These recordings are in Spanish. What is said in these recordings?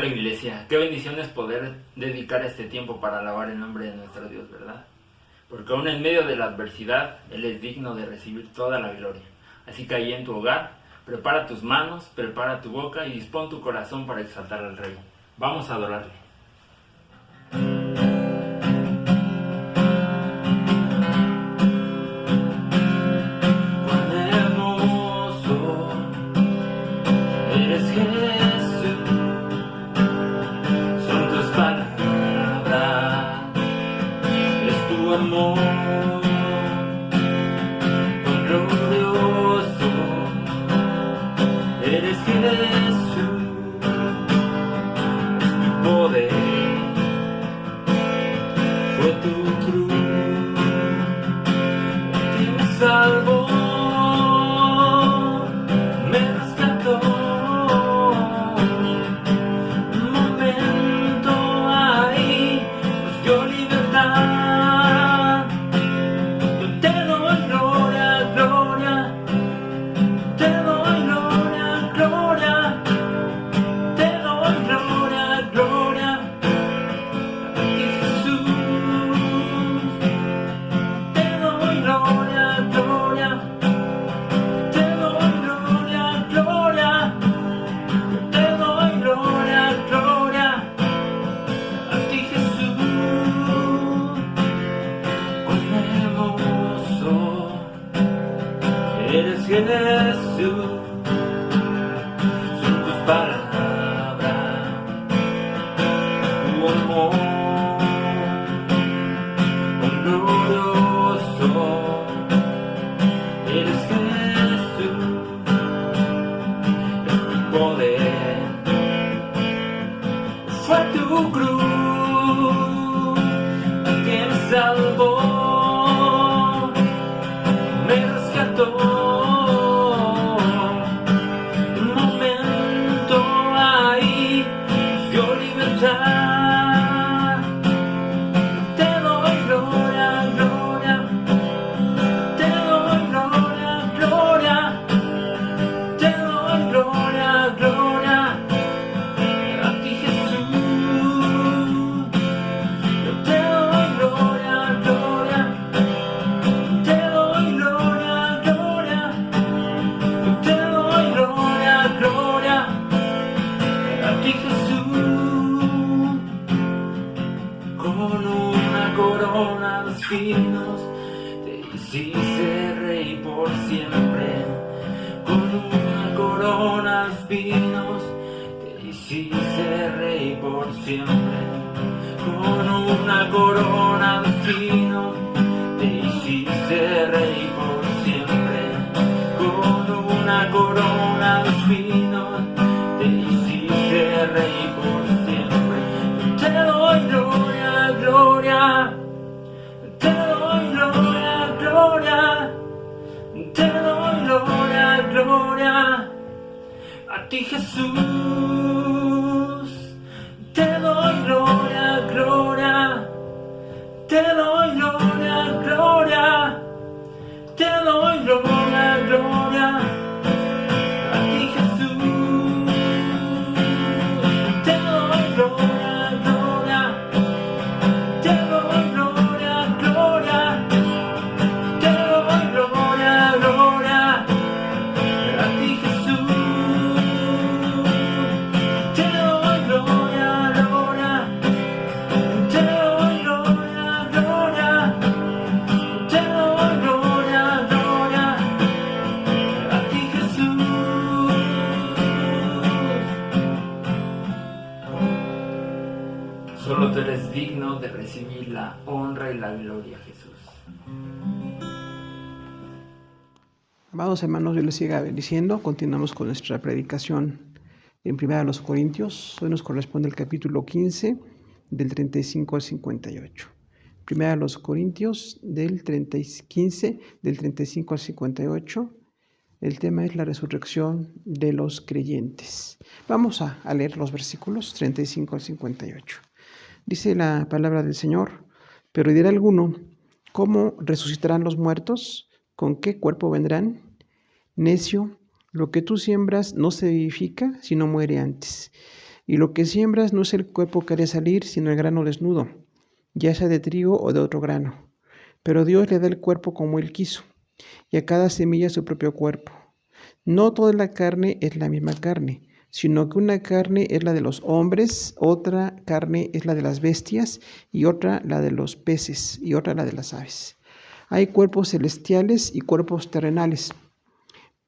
Hola Iglesia, qué bendición es poder dedicar este tiempo para alabar el nombre de nuestro Dios, ¿verdad? Porque aún en medio de la adversidad, Él es digno de recibir toda la gloria. Así que ahí en tu hogar, prepara tus manos, prepara tu boca y dispón tu corazón para exaltar al Rey. Vamos a adorarle. Solo tú eres digno de recibir la honra y la gloria, Jesús. Amados hermanos, Dios les siga bendiciendo. Continuamos con nuestra predicación en 1 Corintios. Hoy nos corresponde el capítulo 15, del 35 al 58. 1 Corintios, del 15, del 35 al 58. El tema es la resurrección de los creyentes. Vamos a leer los versículos 35 al 58. Dice la palabra del Señor: pero dirá alguno, ¿cómo resucitarán los muertos? ¿Con qué cuerpo vendrán? Necio, lo que tú siembras no se vivifica, sino muere antes. Y lo que siembras no es el cuerpo que ha de salir, sino el grano desnudo, ya sea de trigo o de otro grano. Pero Dios le da el cuerpo como Él quiso, y a cada semilla su propio cuerpo. No toda la carne es la misma carne, sino que una carne es la de los hombres, otra carne es la de las bestias, y otra la de los peces, y otra la de las aves. Hay cuerpos celestiales y cuerpos terrenales,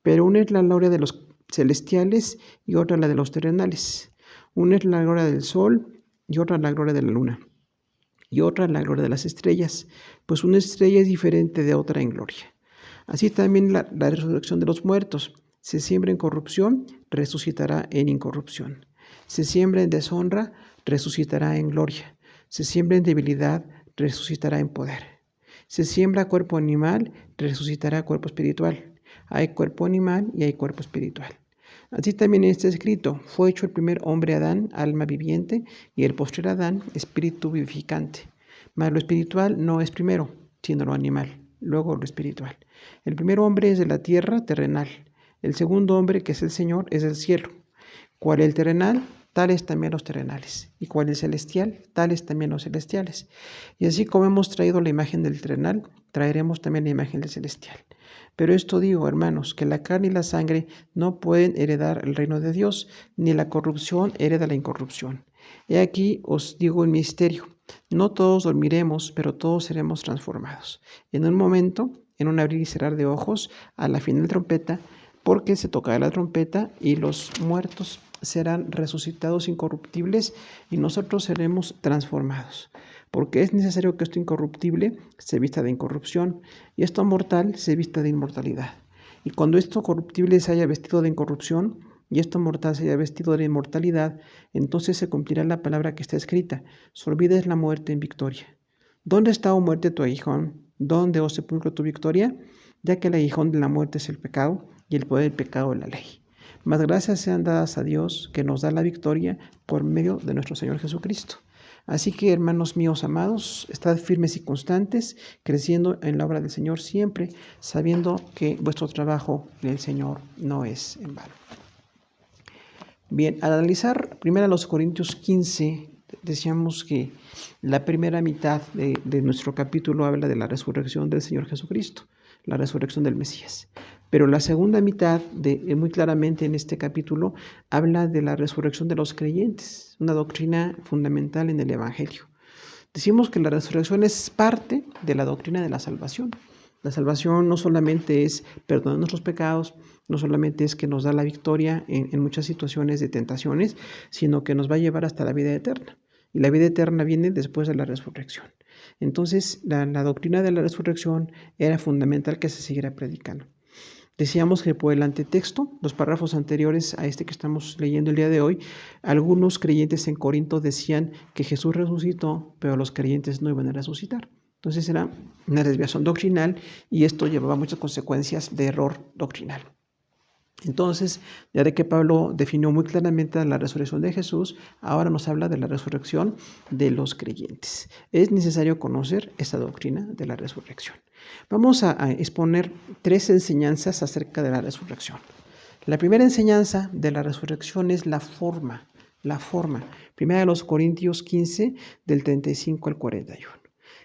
pero una es la gloria de los celestiales y otra la de los terrenales. Una es la gloria del sol y otra la gloria de la luna, y otra la gloria de las estrellas, pues una estrella es diferente de otra en gloria. Así también la resurrección de los muertos. Se siembra en corrupción, resucitará en incorrupción. Se siembra en deshonra, resucitará en gloria. Se siembra en debilidad, resucitará en poder. Se siembra cuerpo animal, resucitará cuerpo espiritual. Hay cuerpo animal y hay cuerpo espiritual. Así también está escrito, fue hecho el primer hombre Adán, alma viviente, y el postrer Adán, espíritu vivificante. Mas lo espiritual no es primero, sino lo animal, luego lo espiritual. El primer hombre es de la tierra, terrenal. El segundo hombre, que es el Señor, es del cielo. ¿Cuál es el terrenal? Tales también los terrenales. ¿Y cuál es el celestial? Tales también los celestiales. Y así como hemos traído la imagen del terrenal, traeremos también la imagen del celestial. Pero esto digo, hermanos, que la carne y la sangre no pueden heredar el reino de Dios, ni la corrupción hereda la incorrupción. He aquí os digo un misterio. No todos dormiremos, pero todos seremos transformados. En un momento, en un abrir y cerrar de ojos, a la final trompeta, porque se tocará la trompeta y los muertos serán resucitados incorruptibles y nosotros seremos transformados. Porque es necesario que esto incorruptible se vista de incorrupción y esto mortal se vista de inmortalidad. Y cuando esto corruptible se haya vestido de incorrupción y esto mortal se haya vestido de inmortalidad, entonces se cumplirá la palabra que está escrita: olvides la muerte en victoria. ¿Dónde está, oh muerte, tu aguijón? ¿Dónde, oh sepulcro, tu victoria? Ya que el aguijón de la muerte es el pecado y el poder del pecado es la ley. Mas gracias sean dadas a Dios, que nos da la victoria por medio de nuestro Señor Jesucristo. Así que, hermanos míos amados, estad firmes y constantes, creciendo en la obra del Señor siempre, sabiendo que vuestro trabajo en el Señor no es en vano. Bien, al analizar primero los Corintios 15, decíamos que la primera mitad de nuestro capítulo habla de la resurrección del Señor Jesucristo, la resurrección del Mesías. Pero la segunda mitad, muy claramente en este capítulo, habla de la resurrección de los creyentes, una doctrina fundamental en el Evangelio. Decimos que la resurrección es parte de la doctrina de la salvación. La salvación no solamente es perdonar nuestros pecados, no solamente es que nos da la victoria en muchas situaciones de tentaciones, sino que nos va a llevar hasta la vida eterna. Y la vida eterna viene después de la resurrección. Entonces, la doctrina de la resurrección era fundamental que se siguiera predicando. Decíamos que por el antetexto, los párrafos anteriores a este que estamos leyendo el día de hoy, algunos creyentes en Corinto decían que Jesús resucitó, pero los creyentes no iban a resucitar. Entonces era una desviación doctrinal y esto llevaba muchas consecuencias de error doctrinal. Entonces, ya de que Pablo definió muy claramente la resurrección de Jesús, ahora nos habla de la resurrección de los creyentes. Es necesario conocer esta doctrina de la resurrección. Vamos a exponer 3 enseñanzas acerca de la resurrección. La primera enseñanza de la resurrección es la forma. Primera de los Corintios 15, del 35 al 41.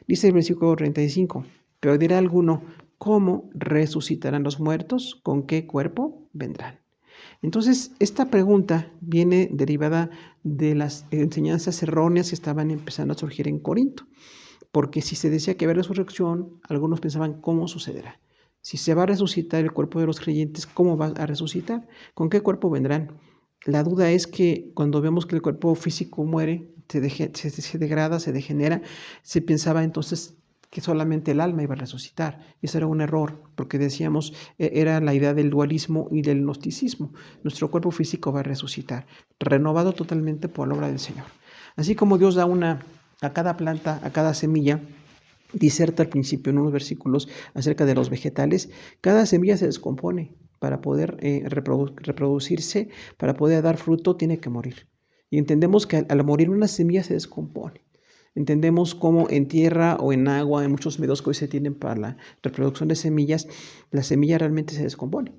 Dice el versículo 35, pero dirá alguno: ¿cómo resucitarán los muertos? ¿Con qué cuerpo vendrán? Entonces, esta pregunta viene derivada de las enseñanzas erróneas que estaban empezando a surgir en Corinto. Porque si se decía que había resurrección, algunos pensaban: ¿cómo sucederá? Si se va a resucitar el cuerpo de los creyentes, ¿cómo va a resucitar? ¿Con qué cuerpo vendrán? La duda es que cuando vemos que el cuerpo físico muere, se degrada, se degenera, se pensaba entonces que solamente el alma iba a resucitar. Y eso era un error, porque decíamos, era la idea del dualismo y del gnosticismo. Nuestro cuerpo físico va a resucitar, renovado totalmente por la obra del Señor. Así como Dios da a cada planta, a cada semilla, diserta al principio en unos versículos acerca de los vegetales, cada semilla se descompone para poder reproducirse, para poder dar fruto, tiene que morir. Y entendemos que al morir una semilla se descompone. Entendemos cómo en tierra o en agua, en muchos medios que hoy se tienen para la reproducción de semillas, la semilla realmente se descompone.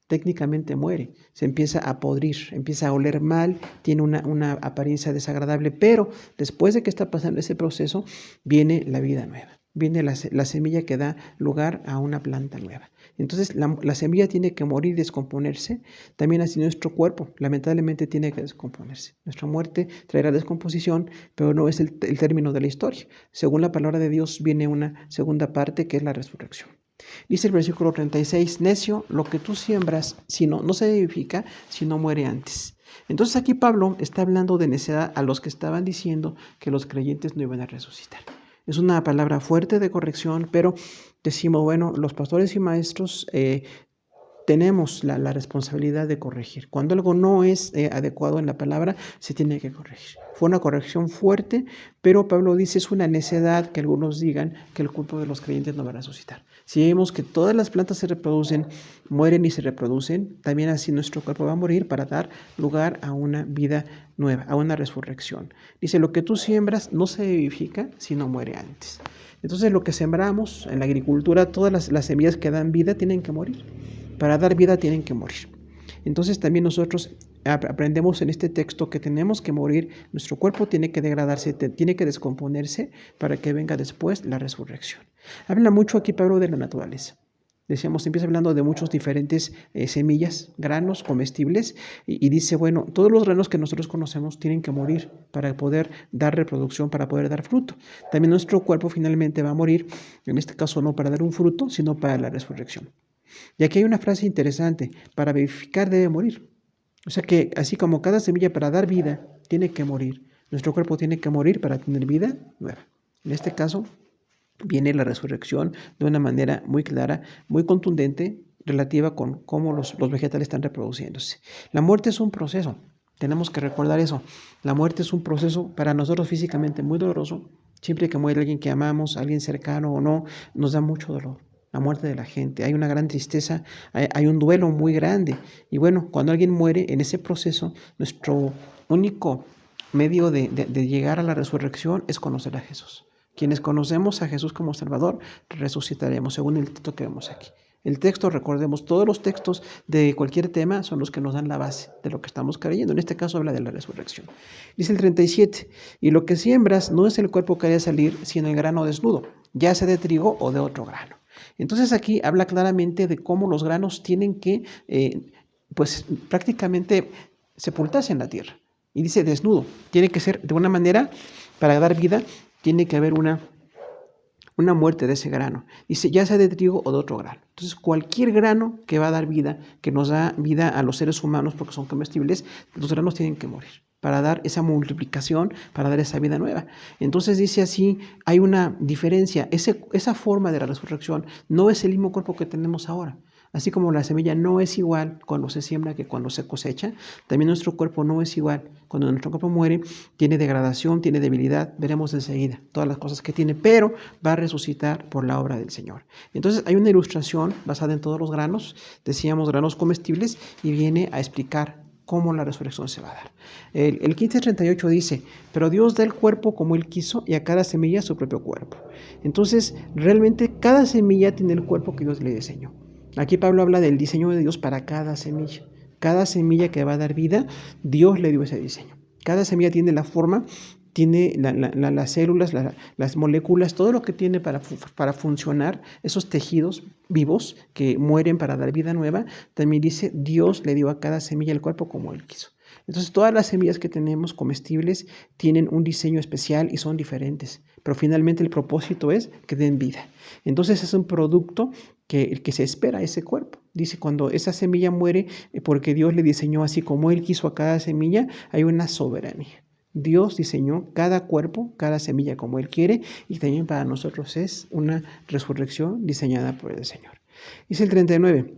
técnicamente muere, se empieza a podrir, empieza a oler mal, tiene una apariencia desagradable, pero después de que está pasando ese proceso, viene la vida nueva, viene la semilla que da lugar a una planta nueva. Entonces la semilla tiene que morir y descomponerse, también así nuestro cuerpo lamentablemente tiene que descomponerse. Nuestra muerte traerá descomposición, pero no es el término de la historia. Según la palabra de Dios viene una segunda parte que es la resurrección. Dice el versículo 36, necio, lo que tú siembras, no se edifica, sino muere antes. Entonces aquí Pablo está hablando de necedad a los que estaban diciendo que los creyentes no iban a resucitar. Es una palabra fuerte de corrección, pero decimos, bueno, los pastores y maestros tenemos la responsabilidad de corregir. Cuando algo no es adecuado en la palabra, se tiene que corregir. Fue una corrección fuerte, pero Pablo dice, es una necedad que algunos digan que el cuerpo de los creyentes no va a resucitar. Si vemos que todas las plantas se reproducen, mueren y se reproducen, también así nuestro cuerpo va a morir para dar lugar a una vida nueva, a una resurrección. Dice, lo que tú siembras no se vivifica, sino muere antes. Entonces lo que sembramos en la agricultura, todas las semillas que dan vida tienen que morir. Para dar vida tienen que morir. Entonces también nosotros aprendemos en este texto que tenemos que morir, nuestro cuerpo tiene que degradarse, tiene que descomponerse para que venga después la resurrección. Habla mucho aquí Pablo de la naturaleza. Decíamos, empieza hablando de muchos diferentes semillas, granos comestibles, y dice, bueno, todos los granos que nosotros conocemos tienen que morir para poder dar reproducción, para poder dar fruto. También nuestro cuerpo finalmente va a morir, en este caso no para dar un fruto, sino para la resurrección. Y aquí hay una frase interesante, para vivificar debe morir. O sea que así como cada semilla para dar vida tiene que morir, nuestro cuerpo tiene que morir para tener vida nueva. En este caso viene la resurrección de una manera muy clara, muy contundente, relativa con cómo los vegetales están reproduciéndose. La muerte es un proceso, tenemos que recordar eso. La muerte es un proceso para nosotros físicamente muy doloroso. Siempre que muere alguien que amamos, alguien cercano o no, nos da mucho dolor. La muerte de la gente, hay una gran tristeza, hay un duelo muy grande. Y bueno, cuando alguien muere en ese proceso, nuestro único medio de llegar a la resurrección es conocer a Jesús. Quienes conocemos a Jesús como Salvador, resucitaremos, según el texto que vemos aquí. El texto, recordemos, todos los textos de cualquier tema son los que nos dan la base de lo que estamos creyendo. En este caso habla de la resurrección. Dice el 37, y lo que siembras no es el cuerpo que ha de salir, sino el grano desnudo, ya sea de trigo o de otro grano. Entonces aquí habla claramente de cómo los granos tienen que, pues prácticamente sepultarse en la tierra. Y dice desnudo, tiene que ser de una manera, para dar vida, tiene que haber una muerte de ese grano. Dice, ya sea de trigo o de otro grano. Entonces, cualquier grano que va a dar vida, que nos da vida a los seres humanos porque son comestibles, los granos tienen que morir para dar esa multiplicación, para dar esa vida nueva. Entonces dice así, hay una diferencia. Esa forma de la resurrección no es el mismo cuerpo que tenemos ahora. Así como la semilla no es igual cuando se siembra que cuando se cosecha, también nuestro cuerpo no es igual. Cuando nuestro cuerpo muere, tiene degradación, tiene debilidad, veremos enseguida todas las cosas que tiene, pero va a resucitar por la obra del Señor. Entonces hay una ilustración basada en todos los granos, decíamos granos comestibles, y viene a explicar cómo la resurrección se va a dar. El 15:38 dice, pero Dios da el cuerpo como Él quiso y a cada semilla su propio cuerpo. Entonces, realmente cada semilla tiene el cuerpo que Dios le diseñó. Aquí Pablo habla del diseño de Dios para cada semilla. Cada semilla que va a dar vida, Dios le dio ese diseño. Cada semilla tiene la forma, tiene las células, las moléculas, todo lo que tiene para funcionar, esos tejidos vivos que mueren para dar vida nueva. También dice, Dios le dio a cada semilla el cuerpo como Él quiso. Entonces todas las semillas que tenemos comestibles tienen un diseño especial y son diferentes, pero finalmente el propósito es que den vida. Entonces es un producto que se espera ese cuerpo. Dice, cuando esa semilla muere, porque Dios le diseñó así como Él quiso a cada semilla, hay una soberanía. Dios diseñó cada cuerpo, cada semilla como Él quiere, y también para nosotros es una resurrección diseñada por el Señor. Dice el 39,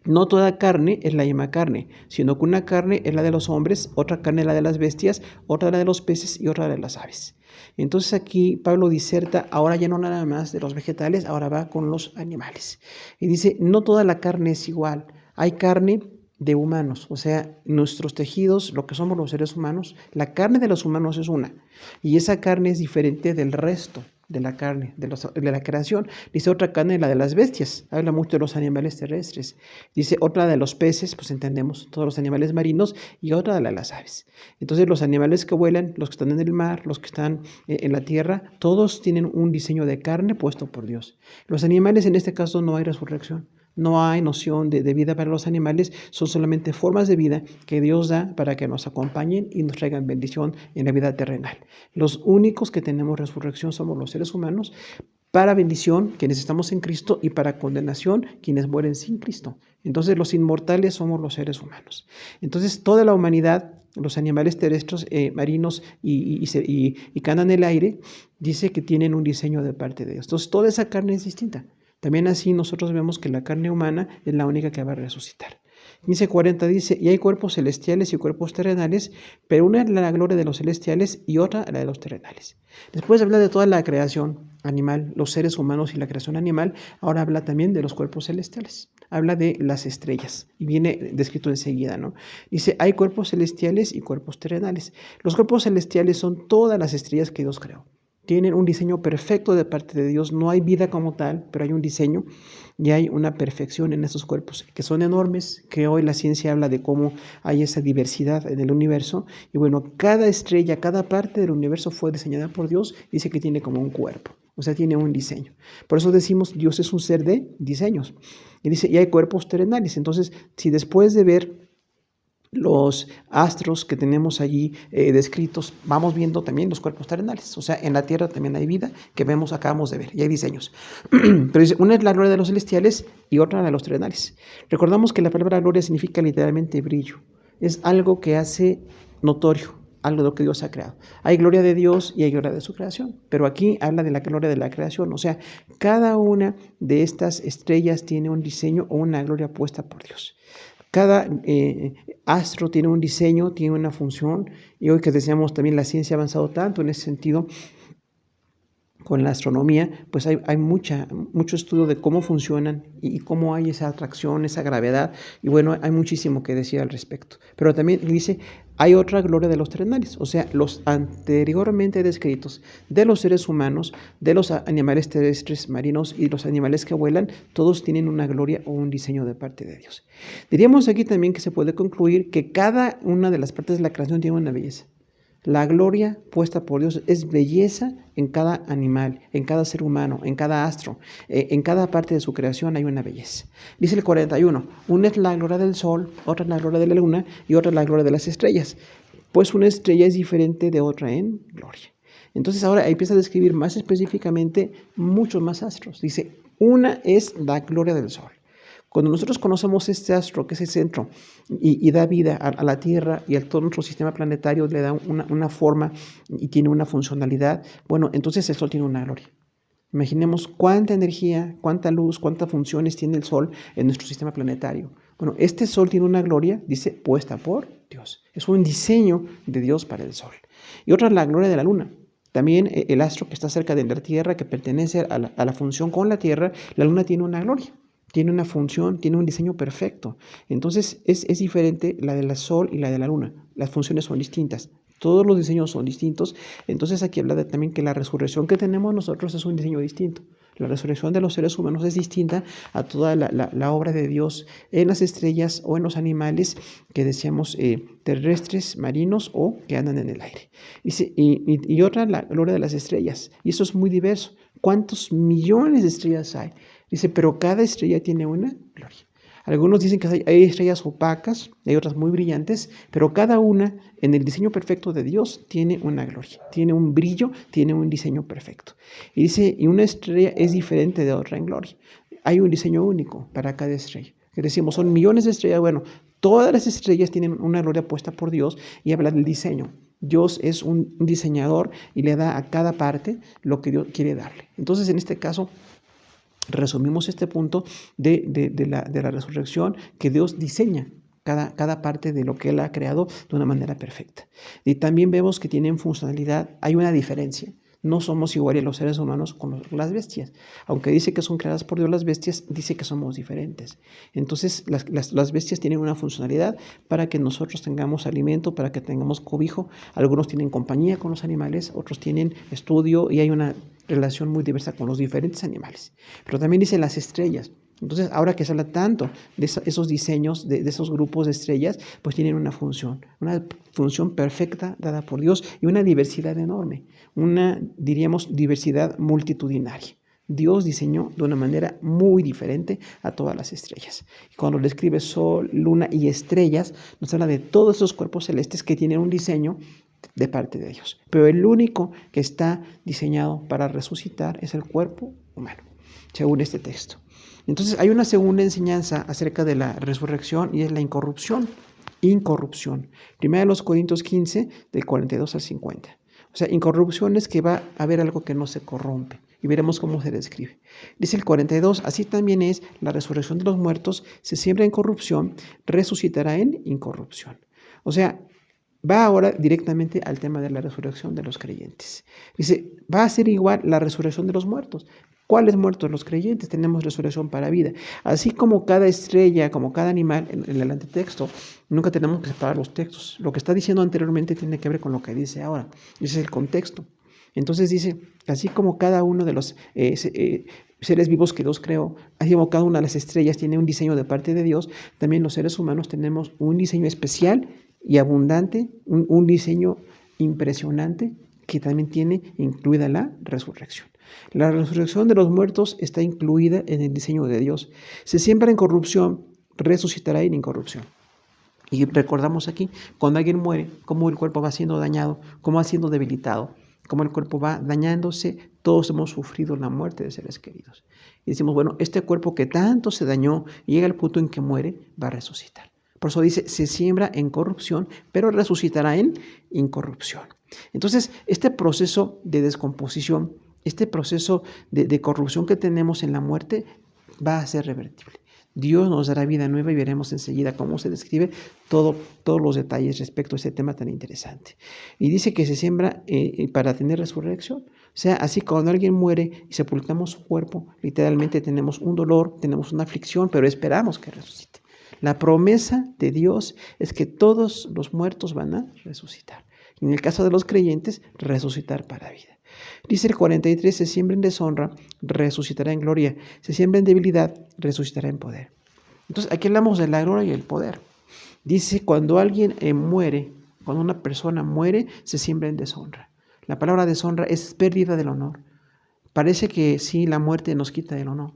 no toda carne es la misma carne, sino que una carne es la de los hombres, otra carne es la de las bestias, otra la de los peces y otra de las aves. Entonces aquí Pablo diserta, ahora ya no nada más de los vegetales, ahora va con los animales. Y dice, no toda la carne es igual, hay carne de humanos, o sea, nuestros tejidos, lo que somos los seres humanos, la carne de los humanos es una, y esa carne es diferente del resto de la carne, de la creación. Dice otra carne, la de las bestias. Habla mucho de los animales terrestres. Dice otra de los peces, pues entendemos todos los animales marinos, y otra de las aves. Entonces los animales que vuelan, los que están en el mar, los que están en la tierra, todos tienen un diseño de carne puesto por Dios. Los animales, en este caso, no hay resurrección. No hay noción de vida para los animales, son solamente formas de vida que Dios da para que nos acompañen y nos traigan bendición en la vida terrenal. Los únicos que tenemos resurrección somos los seres humanos, para bendición quienes estamos en Cristo y para condenación quienes mueren sin Cristo. Entonces los inmortales somos los seres humanos. Entonces toda la humanidad, los animales terrestres, marinos y que andan en el aire, dice que tienen un diseño de parte de Dios. Entonces toda esa carne es distinta. También así nosotros vemos que la carne humana es la única que va a resucitar. 15:40 dice, y hay cuerpos celestiales y cuerpos terrenales, pero una es la gloria de los celestiales y otra la de los terrenales. Después habla de toda la creación animal, los seres humanos y la creación animal, ahora habla también de los cuerpos celestiales. Habla de las estrellas y viene descrito enseguida, ¿no? Dice, hay cuerpos celestiales y cuerpos terrenales. Los cuerpos celestiales son todas las estrellas que Dios creó. Tienen un diseño perfecto de parte de Dios. No hay vida como tal, pero hay un diseño y hay una perfección en estos cuerpos que son enormes, que hoy la ciencia habla de cómo hay esa diversidad en el universo. Y bueno, cada estrella, cada parte del universo fue diseñada por Dios. Dice que tiene como un cuerpo, o sea, tiene un diseño. Por eso decimos, Dios es un ser de diseños. Y dice, y hay cuerpos terrenales. Entonces, si después de ver los astros que tenemos allí descritos, vamos viendo también los cuerpos terrenales. O sea, en la tierra también hay vida que acabamos de ver, y hay diseños. Pero dice, una es la gloria de los celestiales y otra la de los terrenales. Recordamos que la palabra gloria significa literalmente brillo. Es algo que hace notorio, algo de lo que Dios ha creado. Hay gloria de Dios y hay gloria de su creación. Pero aquí habla de la gloria de la creación. O sea, cada una de estas estrellas tiene un diseño o una gloria puesta por Dios. Cada astro tiene un diseño, tiene una función, y hoy que decíamos también la ciencia ha avanzado tanto en ese sentido, con la astronomía, pues hay mucho estudio de cómo funcionan y cómo hay esa atracción, esa gravedad, y bueno, hay muchísimo que decir al respecto. Pero también dice, hay otra gloria de los terrenales, o sea, los anteriormente descritos de los seres humanos, de los animales terrestres, marinos y los animales que vuelan, todos tienen una gloria o un diseño de parte de Dios. Diríamos aquí también que se puede concluir que cada una de las partes de la creación tiene una belleza. La gloria puesta por Dios es belleza en cada animal, en cada ser humano, en cada astro, en cada parte de su creación hay una belleza. Dice el 41, una es la gloria del sol, otra es la gloria de la luna y otra es la gloria de las estrellas. Pues una estrella es diferente de otra en gloria. Entonces ahora empieza a describir más específicamente muchos más astros. Dice, una es la gloria del sol. Cuando nosotros conocemos este astro, que es el centro, y da vida a la Tierra y a todo nuestro sistema planetario, le da una forma y tiene una funcionalidad, bueno, entonces el Sol tiene una gloria. Imaginemos cuánta energía, cuánta luz, cuántas funciones tiene el Sol en nuestro sistema planetario. Bueno, este Sol tiene una gloria, dice, puesta por Dios. Es un diseño de Dios para el Sol. Y otra es la gloria de la Luna. También el astro que está cerca de la Tierra, que pertenece a la función con la Tierra, la Luna tiene una gloria. Tiene una función, tiene un diseño perfecto. Entonces es diferente la del Sol y la de la Luna. Las funciones son distintas. Todos los diseños son distintos. Entonces aquí habla también que la resurrección que tenemos nosotros es un diseño distinto. La resurrección de los seres humanos es distinta a toda la obra de Dios en las estrellas o en los animales que decíamos terrestres, marinos o que andan en el aire. Y otra, la gloria de las estrellas. Y eso es muy diverso. ¿Cuántos millones de estrellas hay? Dice, pero cada estrella tiene una gloria. Algunos dicen que hay estrellas opacas, hay otras muy brillantes, pero cada una en el diseño perfecto de Dios tiene una gloria, tiene un brillo, tiene un diseño perfecto. Y dice, y una estrella es diferente de otra en gloria. Hay un diseño único para cada estrella. Que decimos, son millones de estrellas. Bueno, todas las estrellas tienen una gloria puesta por Dios y habla del diseño. Dios es un diseñador y le da a cada parte lo que Dios quiere darle. Entonces, en este caso, resumimos este punto de la resurrección, que Dios diseña cada parte de lo que Él ha creado de una manera perfecta. Y también vemos que tienen funcionalidad, hay una diferencia. No somos iguales los seres humanos con las bestias. Aunque dice que son creadas por Dios las bestias, dice que somos diferentes. Entonces las bestias tienen una funcionalidad para que nosotros tengamos alimento, para que tengamos cobijo. Algunos tienen compañía con los animales, otros tienen estudio y hay una relación muy diversa con los diferentes animales. Pero también dice las estrellas. Entonces, ahora que se habla tanto de esos diseños, de esos grupos de estrellas, pues tienen una función perfecta dada por Dios y una diversidad enorme, diríamos, diversidad multitudinaria. Dios diseñó de una manera muy diferente a todas las estrellas. Y cuando le escribe Sol, Luna y estrellas, nos habla de todos esos cuerpos celestes que tienen un diseño de parte de Dios. Pero el único que está diseñado para resucitar es el cuerpo humano, según este texto. Entonces hay una segunda enseñanza acerca de la resurrección y es la incorrupción. Primera de los Corintios 15, del 42 al 50. O sea, incorrupción es que va a haber algo que no se corrompe. Y veremos cómo se describe. Dice el 42, así también es la resurrección de los muertos, se siembra en corrupción, resucitará en incorrupción. O sea, va ahora directamente al tema de la resurrección de los creyentes. Dice, va a ser igual la resurrección de los muertos. ¿Cuáles muertos? Los creyentes tenemos resurrección para vida. Así como cada estrella, como cada animal, en el antitexto, nunca tenemos que separar los textos. Lo que está diciendo anteriormente tiene que ver con lo que dice ahora. Ese es el contexto. Entonces dice, así como cada uno de los seres vivos que Dios creó, así como cada una de las estrellas tiene un diseño de parte de Dios, también los seres humanos tenemos un diseño especial y abundante, un diseño impresionante que también tiene incluida la resurrección. La resurrección de los muertos está incluida en el diseño de Dios. Se siembra en corrupción, resucitará en incorrupción. Y recordamos aquí, cuando alguien muere, cómo el cuerpo va siendo dañado, cómo va siendo debilitado, cómo el cuerpo va dañándose. Todos hemos sufrido la muerte de seres queridos. Y decimos, bueno, este cuerpo que tanto se dañó, llega al punto en que muere, va a resucitar. Por eso dice, se siembra en corrupción, pero resucitará en incorrupción. Entonces, este proceso de descomposición, este proceso de corrupción que tenemos en la muerte va a ser revertible. Dios nos dará vida nueva y veremos enseguida cómo se describe todos los detalles respecto a este tema tan interesante. Y dice que se siembra para tener resurrección. O sea, así cuando alguien muere y sepultamos su cuerpo, literalmente tenemos un dolor, tenemos una aflicción, pero esperamos que resucite. La promesa de Dios es que todos los muertos van a resucitar. Y en el caso de los creyentes, resucitar para vida. Dice el 43, se siembra en deshonra, resucitará en gloria. Se siembra en debilidad, resucitará en poder. Entonces, aquí hablamos de la gloria y el poder. Dice, cuando alguien muere, cuando una persona muere, se siembra en deshonra. La palabra deshonra es pérdida del honor. Parece que sí, la muerte nos quita el honor.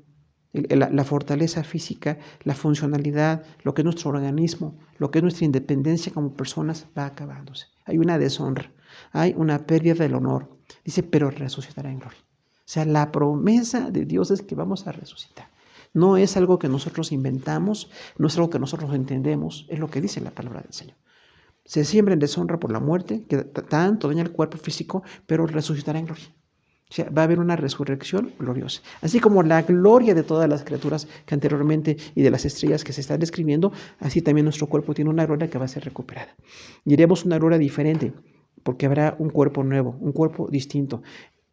La fortaleza física, la funcionalidad, lo que es nuestro organismo, lo que es nuestra independencia como personas va acabándose. Hay una deshonra, hay una pérdida del honor. Dice, pero resucitará en gloria. O sea, la promesa de Dios es que vamos a resucitar. No es algo que nosotros inventamos, no es algo que nosotros entendemos, es lo que dice la palabra del Señor. Se siembra en deshonra por la muerte, que tanto daña el cuerpo físico, pero resucitará en gloria. O sea, va a haber una resurrección gloriosa. Así como la gloria de todas las criaturas que anteriormente y de las estrellas que se están describiendo, así también nuestro cuerpo tiene una gloria que va a ser recuperada. Y iremos una gloria diferente, porque habrá un cuerpo nuevo, un cuerpo distinto.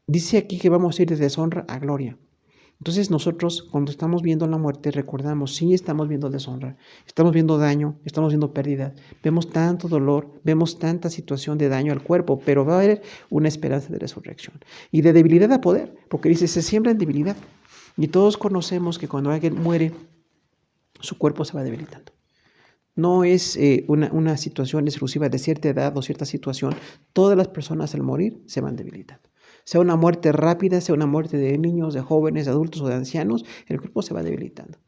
Dice aquí que vamos a ir de deshonra a gloria. Entonces nosotros cuando estamos viendo la muerte recordamos, sí estamos viendo deshonra, estamos viendo daño, estamos viendo pérdida, vemos tanto dolor, vemos tanta situación de daño al cuerpo, pero va a haber una esperanza de resurrección y de debilidad a poder, porque dice, se siembra en debilidad. Y todos conocemos que cuando alguien muere, su cuerpo se va debilitando. No es una situación exclusiva de cierta edad o cierta situación, todas las personas al morir se van debilitando. Sea una muerte rápida, sea una muerte de niños, de jóvenes, de adultos o de ancianos, el cuerpo se va debilitando.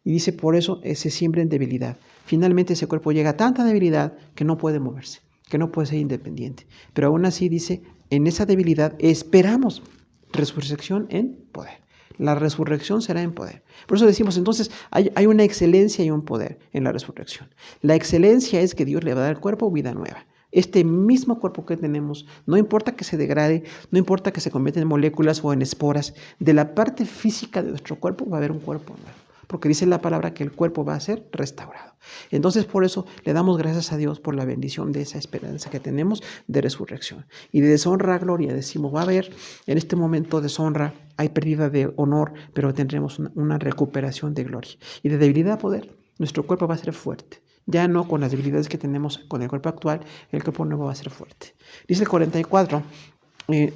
Y dice, por eso se siembra en debilidad. Finalmente ese cuerpo llega a tanta debilidad que no puede moverse, que no puede ser independiente. Pero aún así dice, en esa debilidad esperamos resurrección en poder. La resurrección será en poder. Por eso decimos, entonces, hay una excelencia y un poder en la resurrección. La excelencia es que Dios le va a dar al cuerpo vida nueva. Este mismo cuerpo que tenemos, no importa que se degrade, no importa que se convierta en moléculas o en esporas, de la parte física de nuestro cuerpo va a haber un cuerpo nuevo. porque dice la palabra que el cuerpo va a ser restaurado. Entonces, por eso le damos gracias a Dios por la bendición de esa esperanza que tenemos de resurrección. Y de deshonra a gloria decimos, va a haber en este momento de deshonra, hay pérdida de honor, pero tendremos una recuperación de gloria. Y de debilidad a poder, nuestro cuerpo va a ser fuerte. Ya no con las debilidades que tenemos con el cuerpo actual, el cuerpo nuevo va a ser fuerte. Dice el 44,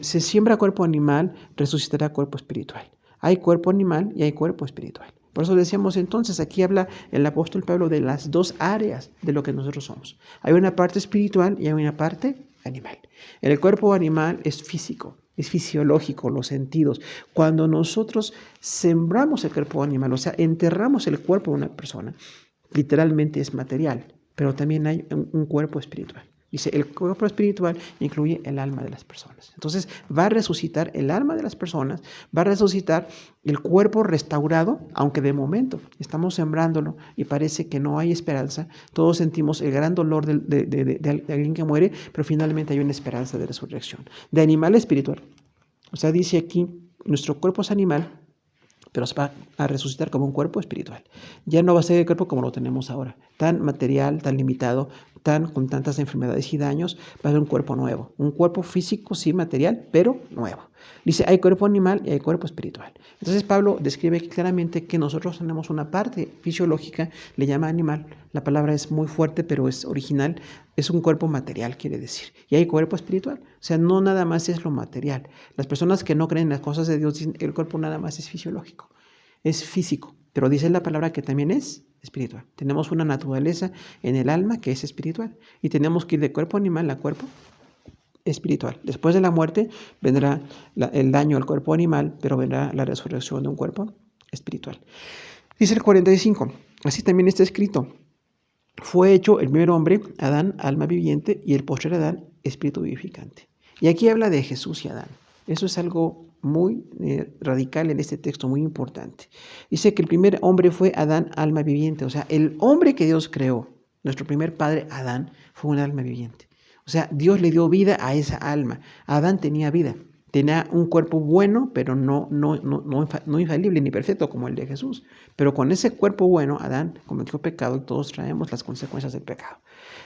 se siembra cuerpo animal, resucitará cuerpo espiritual. Hay cuerpo animal y hay cuerpo espiritual. Por eso decíamos entonces, aquí habla el apóstol Pablo de las dos áreas de lo que nosotros somos. Hay una parte espiritual y hay una parte animal. El cuerpo animal es físico, es fisiológico, los sentidos. Cuando nosotros sembramos el cuerpo animal, o sea, enterramos el cuerpo de una persona, literalmente es material, pero también hay un cuerpo espiritual. Dice, el cuerpo espiritual incluye el alma de las personas. Entonces, va a resucitar el alma de las personas, va a resucitar el cuerpo restaurado, aunque de momento estamos sembrándolo y parece que no hay esperanza. Todos sentimos el gran dolor de alguien que muere, pero finalmente hay una esperanza de resurrección. De animal espiritual. O sea, dice aquí, nuestro cuerpo es animal, pero se va a resucitar como un cuerpo espiritual. Ya no va a ser el cuerpo como lo tenemos ahora, tan material, tan limitado, con tantas enfermedades y daños. Va a ser un cuerpo nuevo, un cuerpo físico, sí, material, pero nuevo. Dice, hay cuerpo animal y hay cuerpo espiritual. Entonces Pablo describe claramente que nosotros tenemos una parte fisiológica, le llama animal, la palabra es muy fuerte, pero es original, es un cuerpo material, quiere decir. Y hay cuerpo espiritual, o sea, no nada más es lo material. Las personas que no creen en las cosas de Dios dicen, el cuerpo nada más es fisiológico, es físico, pero dice la palabra que también es espiritual. Tenemos una naturaleza en el alma que es espiritual y tenemos que ir de cuerpo animal a cuerpo espiritual. Después de la muerte vendrá el daño al cuerpo animal, pero vendrá la resurrección de un cuerpo espiritual. Dice el 45, así también está escrito, fue hecho el primer hombre, Adán, alma viviente, y el postrer Adán, espíritu vivificante. Y aquí habla de Jesús y Adán. Eso es algo muy radical en este texto, muy importante. Dice que el primer hombre fue Adán, alma viviente. O sea, el hombre que Dios creó, nuestro primer padre Adán, fue un alma viviente. O sea, Dios le dio vida a esa alma. Adán tenía vida. Tenía un cuerpo bueno, pero no infalible ni perfecto como el de Jesús. Pero con ese cuerpo bueno, Adán cometió pecado y todos traemos las consecuencias del pecado.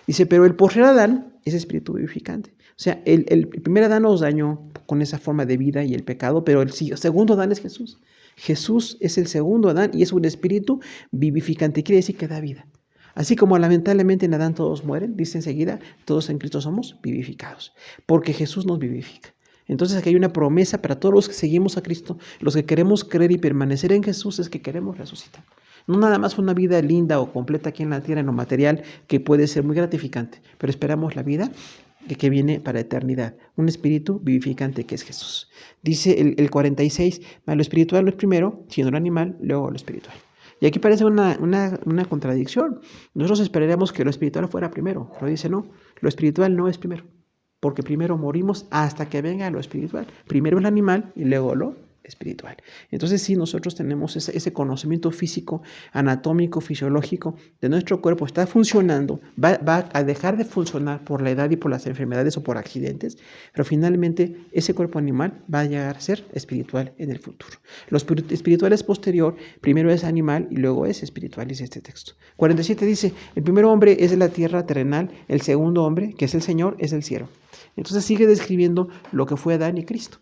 Dice, pero el postrer Adán es espíritu vivificante. O sea, el primer Adán nos dañó con esa forma de vida y el pecado, pero el segundo Adán es Jesús. Jesús es el segundo Adán y es un espíritu vivificante. Quiere decir que da vida. Así como lamentablemente en Adán todos mueren, dice enseguida, todos en Cristo somos vivificados, porque Jesús nos vivifica. Entonces aquí hay una promesa para todos los que seguimos a Cristo, los que queremos creer y permanecer en Jesús, es que queremos resucitar. No nada más una vida linda o completa aquí en la tierra, en lo material, que puede ser muy gratificante, pero esperamos la vida que viene para la eternidad, un espíritu vivificante que es Jesús. Dice el 46, lo espiritual no es primero, sino lo animal, luego lo espiritual. Y aquí parece una contradicción. Nosotros esperaríamos que lo espiritual fuera primero, pero dice no, lo espiritual no es primero. Porque primero morimos hasta que venga lo espiritual. Primero el animal y luego lo espiritual. Entonces sí, nosotros tenemos ese conocimiento físico, anatómico, fisiológico de nuestro cuerpo, está funcionando, va a dejar de funcionar por la edad y por las enfermedades o por accidentes, pero finalmente ese cuerpo animal va a llegar a ser espiritual en el futuro. Lo espiritual es posterior, primero es animal y luego es espiritual, dice este texto. 47 dice, el primer hombre es de la tierra terrenal, el segundo hombre, que es el Señor, es del cielo. Entonces sigue describiendo lo que fue Adán y Cristo.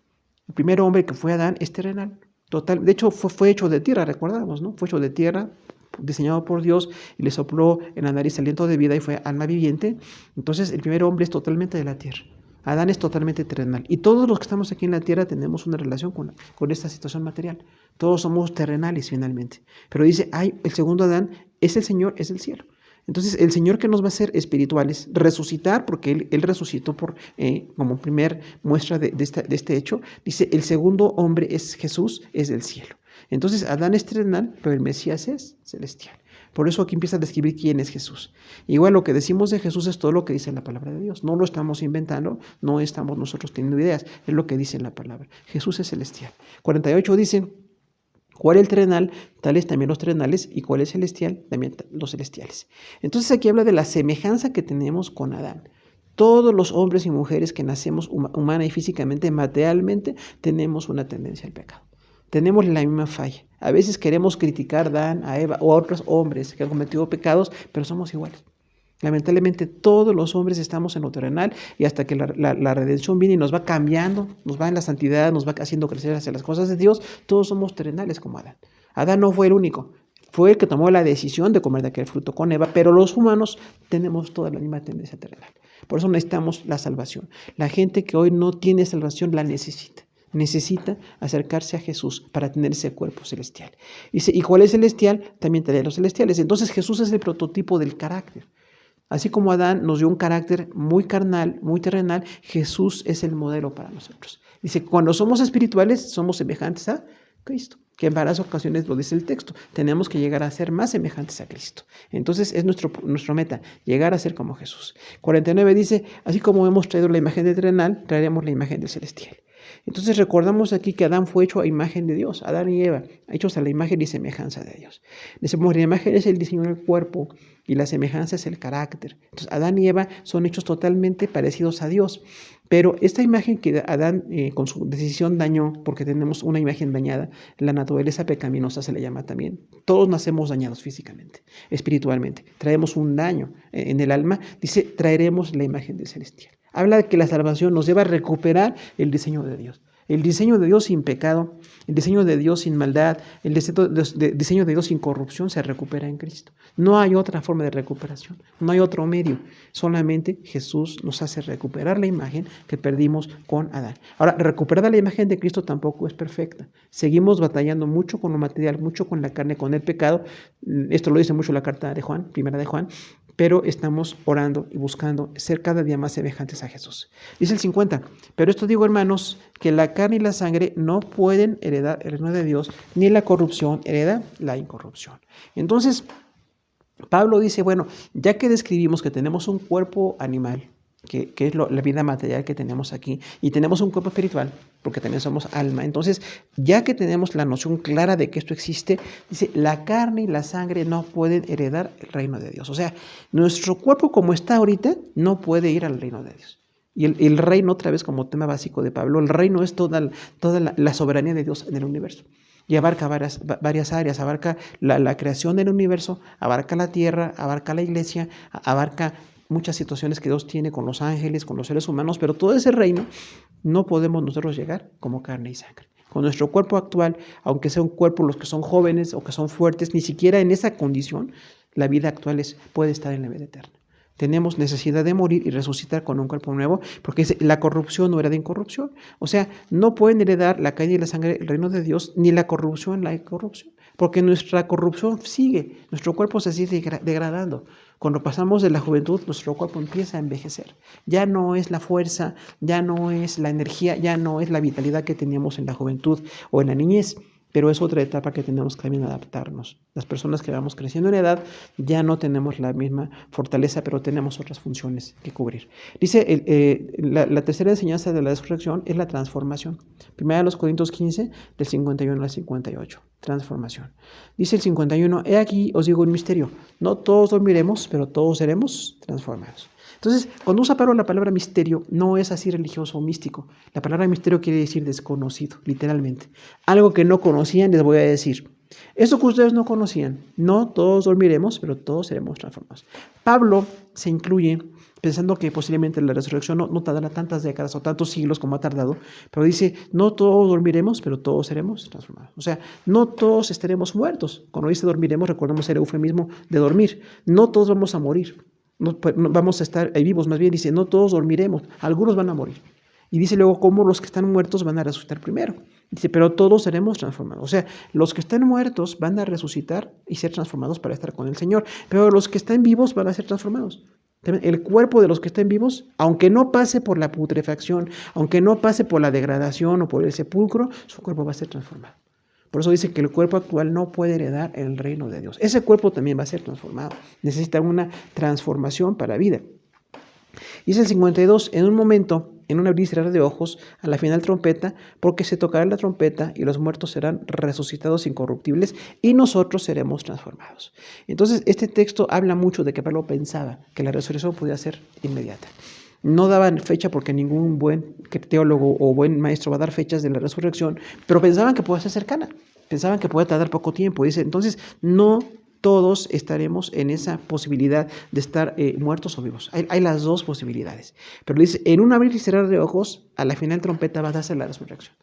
El primer hombre que fue Adán es terrenal, total. De hecho, fue hecho de tierra, recordamos, ¿no? Fue hecho de tierra, diseñado por Dios, y le sopló en la nariz aliento de vida y fue alma viviente. Entonces, el primer hombre es totalmente de la tierra. Adán es totalmente terrenal. Y todos los que estamos aquí en la tierra tenemos una relación con esta situación material. Todos somos terrenales finalmente. Pero dice, el segundo Adán es el Señor, es el cielo. Entonces, el Señor que nos va a hacer espirituales, resucitar, porque Él resucitó como primer muestra de este hecho, dice, el segundo hombre es Jesús, es del cielo. Entonces, Adán es terrenal, pero el Mesías es celestial. Por eso aquí empieza a describir quién es Jesús. Igual lo que decimos de Jesús es todo lo que dice la palabra de Dios. No lo estamos inventando, no estamos nosotros teniendo ideas, es lo que dice la palabra. Jesús es celestial. 48 dice, ¿cuál es el terrenal? Tales también los terrenales, y cuál es celestial, también los celestiales. Entonces aquí habla de la semejanza que tenemos con Adán. Todos los hombres y mujeres que nacemos humana y físicamente, materialmente, tenemos una tendencia al pecado. tenemos la misma falla. A veces queremos criticar a Adán, a Eva o a otros hombres que han cometido pecados, pero somos iguales. Lamentablemente todos los hombres estamos en lo terrenal y hasta que la redención viene y nos va cambiando, nos va en la santidad, nos va haciendo crecer hacia las cosas de Dios, todos somos terrenales como Adán. Adán no fue el único, fue el que tomó la decisión de comer de aquel fruto con Eva, pero los humanos tenemos toda la misma tendencia terrenal. Por eso necesitamos la salvación. La gente que hoy no tiene salvación la necesita acercarse a Jesús para tener ese cuerpo celestial. Y cuál es celestial, también trae los celestiales. Entonces Jesús es el prototipo del carácter. Así como Adán nos dio un carácter muy carnal, muy terrenal, Jesús es el modelo para nosotros. Dice, cuando somos espirituales, somos semejantes a Cristo, que en varias ocasiones lo dice el texto. Tenemos que llegar a ser más semejantes a Cristo. Entonces es nuestra meta, llegar a ser como Jesús. 49 dice, así como hemos traído la imagen del terrenal, traeremos la imagen del celestial. Entonces recordamos aquí que Adán fue hecho a imagen de Dios, Adán y Eva, hechos a la imagen y semejanza de Dios. Decimos, la imagen es el diseño del cuerpo y la semejanza es el carácter. Entonces Adán y Eva son hechos totalmente parecidos a Dios, pero esta imagen que Adán con su decisión dañó, porque tenemos una imagen dañada, la naturaleza pecaminosa se le llama también. Todos nacemos dañados físicamente, espiritualmente, traemos un daño en el alma, dice, traeremos la imagen del celestial. Habla de que la salvación nos lleva a recuperar el diseño de Dios. El diseño de Dios sin pecado, el diseño de Dios sin maldad, el diseño de Dios sin corrupción se recupera en Cristo. No hay otra forma de recuperación, no hay otro medio. Solamente Jesús nos hace recuperar la imagen que perdimos con Adán. Ahora, recuperar la imagen de Cristo tampoco es perfecta. Seguimos batallando mucho con lo material, mucho con la carne, con el pecado. Esto lo dice mucho la carta de Juan, primera de Juan. Pero estamos orando y buscando ser cada día más semejantes a Jesús. Dice el 50, pero esto digo, hermanos, que la carne y la sangre no pueden heredar el reino de Dios, ni la corrupción hereda la incorrupción. Entonces, Pablo dice, bueno, ya que describimos que tenemos un cuerpo animal, que es la vida material que tenemos aquí, y tenemos un cuerpo espiritual, porque también somos alma. Entonces, ya que tenemos la noción clara de que esto existe, dice, la carne y la sangre no pueden heredar el reino de Dios. O sea, nuestro cuerpo como está ahorita no puede ir al reino de Dios. Y el reino, otra vez como tema básico de Pablo, el reino es toda la soberanía de Dios en el universo. Y abarca varias áreas, abarca la creación del universo, abarca la tierra, abarca la iglesia, abarca muchas situaciones que Dios tiene con los ángeles, con los seres humanos, pero todo ese reino no podemos nosotros llegar como carne y sangre. Con nuestro cuerpo actual, aunque sea un cuerpo los que son jóvenes o que son fuertes, ni siquiera en esa condición la vida actual puede estar en la vida eterna. Tenemos necesidad de morir y resucitar con un cuerpo nuevo, porque la corrupción no era de incorrupción. O sea, no pueden heredar la carne y la sangre el reino de Dios, ni la corrupción la incorrupción, porque nuestra corrupción sigue, nuestro cuerpo se sigue degradando. Cuando pasamos de la juventud, nuestro cuerpo empieza a envejecer. Ya no es la fuerza, ya no es la energía, ya no es la vitalidad que teníamos en la juventud o en la niñez. Pero es otra etapa que tenemos que también adaptarnos. Las personas que vamos creciendo en edad ya no tenemos la misma fortaleza, pero tenemos otras funciones que cubrir. Dice, la tercera enseñanza de la resurrección es la transformación. Primera de los Corintios 15, del 51 al 58. Transformación. Dice el 51, he aquí os digo un misterio. No todos dormiremos, pero todos seremos transformados. Entonces, cuando usa Pablo la palabra misterio, no es así religioso o místico. La palabra misterio quiere decir desconocido, literalmente. Algo que no conocían, les voy a decir. Eso que ustedes no conocían, no todos dormiremos, pero todos seremos transformados. Pablo se incluye pensando que posiblemente la resurrección no tardará tantas décadas o tantos siglos como ha tardado, pero dice, no todos dormiremos, pero todos seremos transformados. O sea, no todos estaremos muertos. Cuando dice dormiremos, recordemos el eufemismo de dormir. No todos vamos a morir. No vamos a estar vivos, más bien dice, no todos dormiremos, algunos van a morir. Y dice luego cómo los que están muertos van a resucitar primero. Dice, pero todos seremos transformados. O sea, los que están muertos van a resucitar y ser transformados para estar con el Señor, pero los que están vivos van a ser transformados. El cuerpo de los que estén vivos, aunque no pase por la putrefacción, aunque no pase por la degradación o por el sepulcro, su cuerpo va a ser transformado. Por eso dice que el cuerpo actual no puede heredar el reino de Dios. Ese cuerpo también va a ser transformado. Necesita una transformación para la vida. Dice el 52, en un momento, en un abrir y cerrar de ojos, a la final trompeta, porque se tocará la trompeta y los muertos serán resucitados incorruptibles y nosotros seremos transformados. Entonces, este texto habla mucho de que Pablo pensaba que la resurrección podía ser inmediata. No daban fecha porque ningún buen teólogo o buen maestro va a dar fechas de la resurrección, pero pensaban que podía ser cercana, pensaban que podía tardar poco tiempo. Dice, entonces no todos estaremos en esa posibilidad de estar muertos o vivos. Hay las dos posibilidades. Pero dice, en un abrir y cerrar de ojos, a la final trompeta va a darse la resurrección.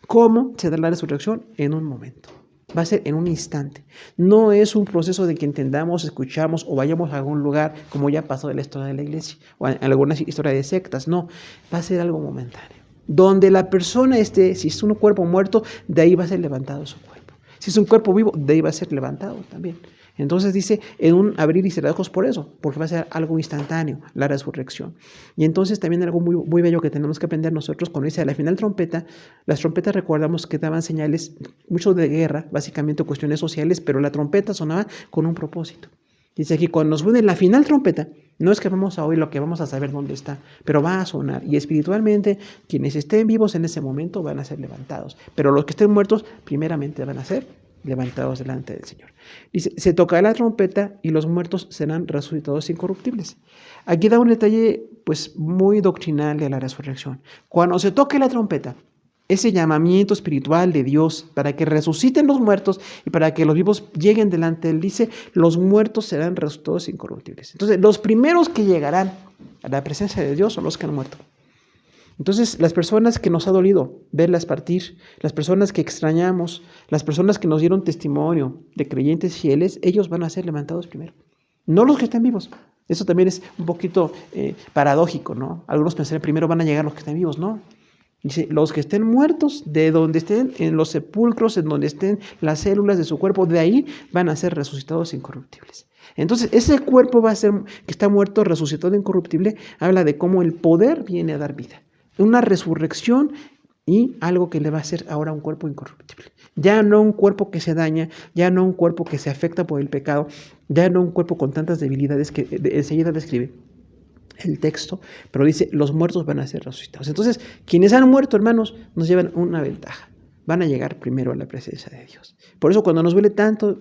¿Cómo se da la resurrección? En un momento. Va a ser en un instante. No es un proceso de que entendamos, escuchamos o vayamos a algún lugar como ya pasó en la historia de la iglesia o en alguna historia de sectas. No, va a ser algo momentáneo. Donde la persona esté, si es un cuerpo muerto, de ahí va a ser levantado su cuerpo. Si es un cuerpo vivo, de ahí va a ser levantado también. Entonces dice, en un abrir y cerrar de ojos por eso, porque va a ser algo instantáneo, la resurrección. Y entonces también algo muy, muy bello que tenemos que aprender nosotros, cuando dice a la final trompeta, las trompetas recordamos que daban señales, mucho de guerra, básicamente cuestiones sociales, pero la trompeta sonaba con un propósito. Dice aquí, cuando nos suene la final trompeta, no es que vamos a oír lo que vamos a saber dónde está, pero va a sonar. Y espiritualmente, quienes estén vivos en ese momento van a ser levantados. Pero los que estén muertos, primeramente van a ser levantados delante del Señor. Dice, se tocará la trompeta y los muertos serán resucitados incorruptibles. Aquí da un detalle pues muy doctrinal de la resurrección. Cuando se toque la trompeta, ese llamamiento espiritual de Dios para que resuciten los muertos y para que los vivos lleguen delante de Él, dice, los muertos serán resucitados incorruptibles. Entonces, los primeros que llegarán a la presencia de Dios son los que han muerto. Entonces, las personas que nos ha dolido verlas partir, las personas que extrañamos, las personas que nos dieron testimonio de creyentes fieles, ellos van a ser levantados primero, no los que están vivos. Eso también es un poquito paradójico, ¿no? Algunos pensarían primero van a llegar los que están vivos, ¿no? Dice, los que estén muertos, de donde estén, en los sepulcros, en donde estén las células de su cuerpo, de ahí van a ser resucitados incorruptibles. Entonces, ese cuerpo va a ser, que está muerto, resucitado incorruptible, habla de cómo el poder viene a dar vida. Una resurrección y algo que le va a hacer ahora un cuerpo incorruptible. Ya no un cuerpo que se daña, ya no un cuerpo que se afecta por el pecado, ya no un cuerpo con tantas debilidades que enseguida describe el texto, pero dice, los muertos van a ser resucitados. Entonces, quienes han muerto, hermanos, nos llevan una ventaja. Van a llegar primero a la presencia de Dios. Por eso cuando nos duele tanto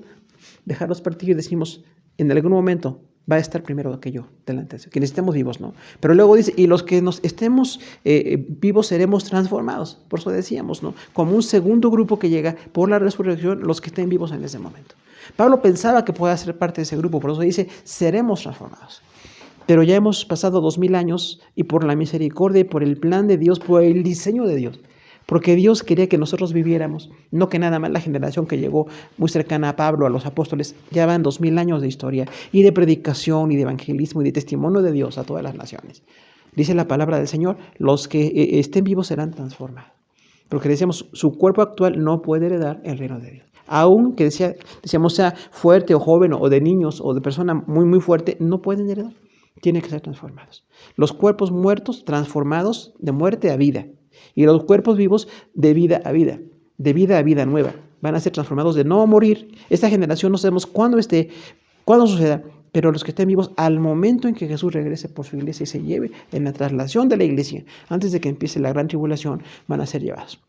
dejarlos partir, decimos, en algún momento va a estar primero aquello delante de Dios, quienes estemos vivos, ¿no? Pero luego dice, y los que nos estemos vivos seremos transformados. Por eso decíamos, ¿no? Como un segundo grupo que llega por la resurrección, los que estén vivos en ese momento. Pablo pensaba que podía ser parte de ese grupo, por eso dice, seremos transformados. Pero ya hemos pasado 2000 años y por la misericordia y por el plan de Dios, por el diseño de Dios, porque Dios quería que nosotros viviéramos, no que nada más la generación que llegó muy cercana a Pablo, a los apóstoles, ya van 2000 años de historia y de predicación y de evangelismo y de testimonio de Dios a todas las naciones. Dice la palabra del Señor, los que estén vivos serán transformados. Porque decíamos, su cuerpo actual no puede heredar el reino de Dios. Aún que decíamos sea fuerte o joven o de niños o de persona muy muy fuerte, no pueden heredar. Tienen que ser transformados. Los cuerpos muertos transformados de muerte a vida. Y los cuerpos vivos de vida a vida nueva. Van a ser transformados de no morir. Esta generación no sabemos cuándo suceda, pero los que estén vivos al momento en que Jesús regrese por su iglesia y se lleve en la traslación de la iglesia, antes de que empiece la gran tribulación, van a ser llevados.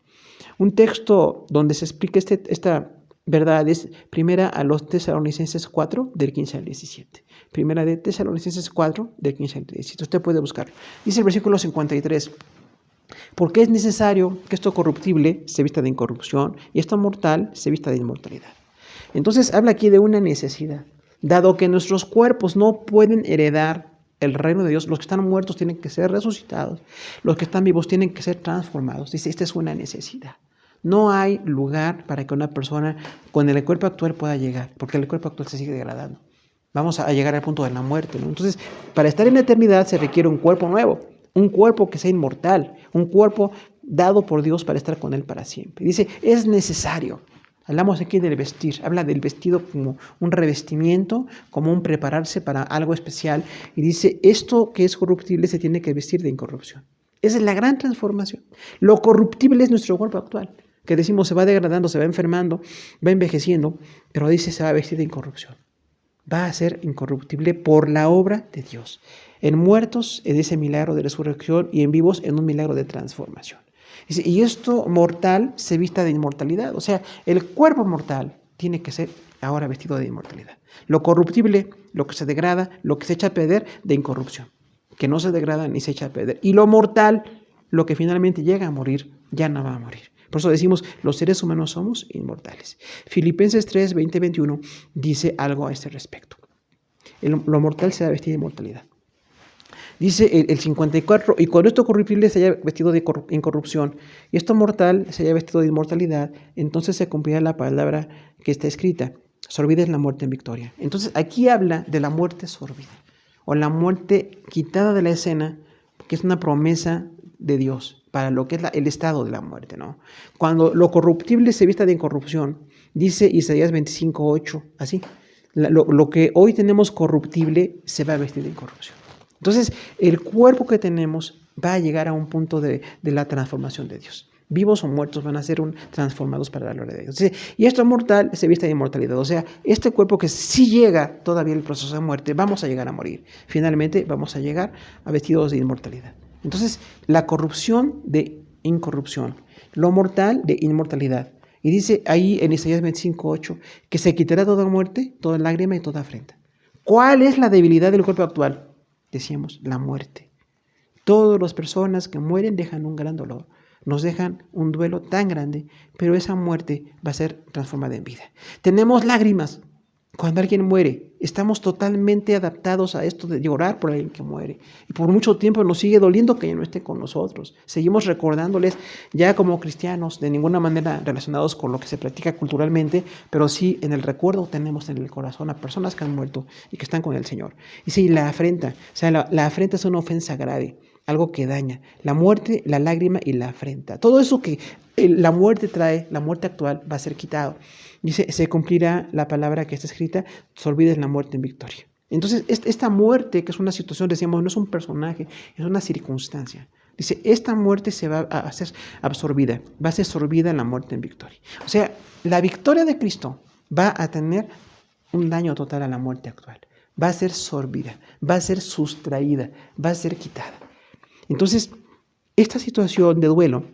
Un texto donde se explica esta verdad es primera a los Tesalonicenses 4, del 15 al 17. Primera de Tesalonicenses 4, del 15 al 17. Usted puede buscarlo. Dice el versículo 53. Porque es necesario que esto corruptible se vista de incorrupción y esto mortal se vista de inmortalidad. Entonces habla aquí de una necesidad. Dado que nuestros cuerpos no pueden heredar el reino de Dios, los que están muertos tienen que ser resucitados, los que están vivos tienen que ser transformados. Dice, esta es una necesidad. No hay lugar para que una persona con el cuerpo actual pueda llegar, porque el cuerpo actual se sigue degradando. Vamos a llegar al punto de la muerte, ¿no? Entonces, para estar en la eternidad se requiere un cuerpo nuevo, un cuerpo que sea inmortal, un cuerpo dado por Dios para estar con Él para siempre. Dice, es necesario. Hablamos aquí del vestir, habla del vestido como un revestimiento, como un prepararse para algo especial. Y dice, esto que es corruptible se tiene que vestir de incorrupción. Esa es la gran transformación. Lo corruptible es nuestro cuerpo actual, que decimos se va degradando, se va enfermando, va envejeciendo, pero dice se va a vestir de incorrupción. Va a ser incorruptible por la obra de Dios. En muertos en ese milagro de resurrección y en vivos en un milagro de transformación. Dice, y esto mortal se vista de inmortalidad. O sea, el cuerpo mortal tiene que ser ahora vestido de inmortalidad. Lo corruptible, lo que se degrada, lo que se echa a perder, de incorrupción. que no se degrada ni se echa a perder. Y lo mortal, lo que finalmente llega a morir, ya no va a morir. Por eso decimos, los seres humanos somos inmortales. Filipenses 3, 20, 21 dice algo a este respecto. Lo mortal se ha vestido de inmortalidad. Dice el 54, y cuando esto corruptible se haya vestido de incorrupción, y esto mortal se haya vestido de inmortalidad, entonces se cumplirá la palabra que está escrita: sorbida es la muerte en victoria. Entonces aquí habla de la muerte sorbida, o la muerte quitada de la escena, que es una promesa de Dios para lo que es el estado de la muerte, ¿no? Cuando lo corruptible se vista de incorrupción, dice Isaías 25, 8, así: lo que hoy tenemos corruptible se va a vestir de incorrupción. Entonces, el cuerpo que tenemos va a llegar a un punto de la transformación de Dios. Vivos o muertos van a ser transformados para la gloria de Dios. Y esto mortal se viste de inmortalidad. O sea, este cuerpo que sí llega todavía el proceso de muerte, vamos a llegar a morir. Finalmente vamos a llegar a vestidos de inmortalidad. Entonces, la corrupción de incorrupción, lo mortal de inmortalidad. Y dice ahí en Isaías 25:8 que se quitará toda muerte, toda lágrima y toda afrenta. ¿Cuál es la debilidad del cuerpo actual? Decíamos, la muerte. Todas las personas que mueren dejan un gran dolor, nos dejan un duelo tan grande, pero esa muerte va a ser transformada en vida. Tenemos lágrimas cuando alguien muere. Estamos totalmente adaptados a esto de llorar por alguien que muere. Y por mucho tiempo nos sigue doliendo que ya no esté con nosotros. Seguimos recordándoles ya como cristianos, de ninguna manera relacionados con lo que se practica culturalmente, pero sí en el recuerdo tenemos en el corazón a personas que han muerto y que están con el Señor. Y sí, la afrenta. O sea, la afrenta es una ofensa grave, algo que daña. La muerte, la lágrima y la afrenta. Todo eso que la muerte trae, la muerte actual, va a ser quitado. Dice, se cumplirá la palabra que está escrita: sorbida es la muerte en victoria. Entonces, esta muerte, que es una situación, decíamos, no es un personaje, es una circunstancia. Dice, esta muerte se va a ser absorbida, va a ser sorbida en la muerte en victoria. O sea, la victoria de Cristo va a tener un daño total a la muerte actual. Va a ser sorbida, va a ser sustraída, va a ser quitada. Entonces, esta situación de duelo,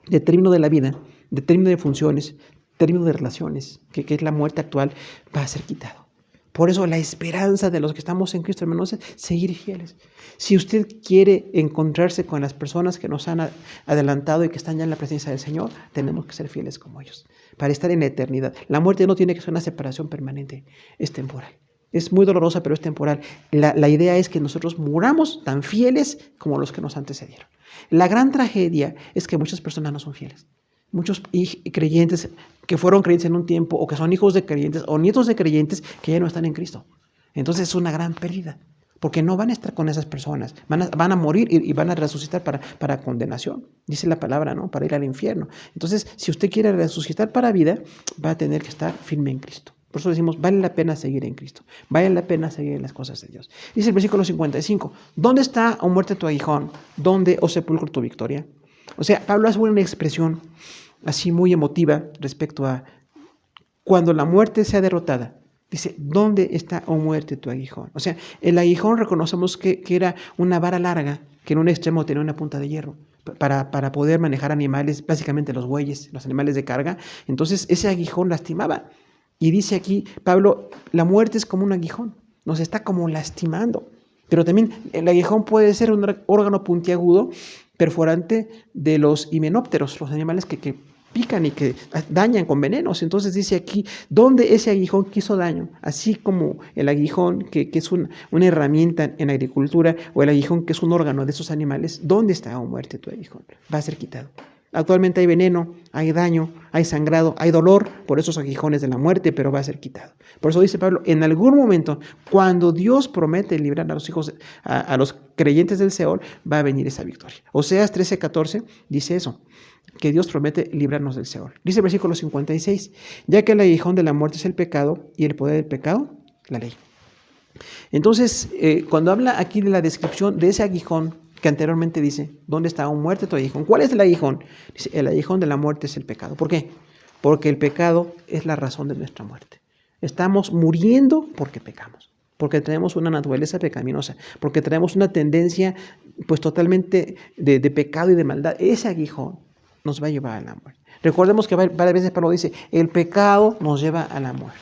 de término de la vida, de término de funciones, término de relaciones, que es la muerte actual, va a ser quitado. Por eso la esperanza de los que estamos en Cristo, hermanos, es seguir fieles. Si usted quiere encontrarse con las personas que nos han adelantado y que están ya en la presencia del Señor, tenemos que ser fieles como ellos, para estar en la eternidad. La muerte no tiene que ser una separación permanente, es temporal. Es muy dolorosa, pero es temporal. La idea es que nosotros muramos tan fieles como los que nos antecedieron. La gran tragedia es que muchas personas no son fieles. Muchos creyentes que fueron creyentes en un tiempo, o que son hijos de creyentes, o nietos de creyentes que ya no están en Cristo. Entonces es una gran pérdida, porque no van a estar con esas personas. Van a morir y van a resucitar para condenación. Dice la palabra, ¿no? Para ir al infierno. Entonces, si usted quiere resucitar para vida, va a tener que estar firme en Cristo. Por eso decimos, vale la pena seguir en Cristo. Vale la pena seguir en las cosas de Dios. Dice el versículo 55, ¿dónde está, oh muerte, tu aguijón? ¿Dónde, oh sepulcro, tu victoria? O sea, Pablo hace una expresión así muy emotiva respecto a cuando la muerte sea derrotada. Dice, ¿dónde está, oh muerte, tu aguijón? O sea, el aguijón reconocemos que era una vara larga que en un extremo tenía una punta de hierro para poder manejar animales, básicamente los bueyes, los animales de carga. Entonces ese aguijón lastimaba. Y dice aquí Pablo, la muerte es como un aguijón, nos está como lastimando. Pero también el aguijón puede ser un órgano puntiagudo, perforante de los himenópteros, los animales que pican y que dañan con venenos. Entonces dice aquí, ¿dónde ese aguijón que hizo daño? Así como el aguijón que es una herramienta en la agricultura, o el aguijón que es un órgano de esos animales, ¿dónde está, oh muerte, tu aguijón? Va a ser quitado. Actualmente hay veneno, hay daño, hay sangrado, hay dolor por esos aguijones de la muerte, pero va a ser quitado. Por eso dice Pablo, en algún momento, cuando Dios promete librar a los hijos, a los creyentes del Seol, va a venir esa victoria. Oseas 13:14 dice eso, que Dios promete librarnos del Seol. Dice el versículo 56, ya que el aguijón de la muerte es el pecado, y el poder del pecado, la ley. Entonces, cuando habla aquí de la descripción de ese aguijón, que anteriormente dice, ¿dónde está, oh muerte, tu aguijón? ¿Cuál es el aguijón? Dice, el aguijón de la muerte es el pecado. ¿Por qué? Porque el pecado es la razón de nuestra muerte. Estamos muriendo porque pecamos, porque tenemos una naturaleza pecaminosa, porque tenemos una tendencia pues totalmente de pecado y de maldad. Ese aguijón nos va a llevar a la muerte. Recordemos que varias veces Pablo dice, el pecado nos lleva a la muerte.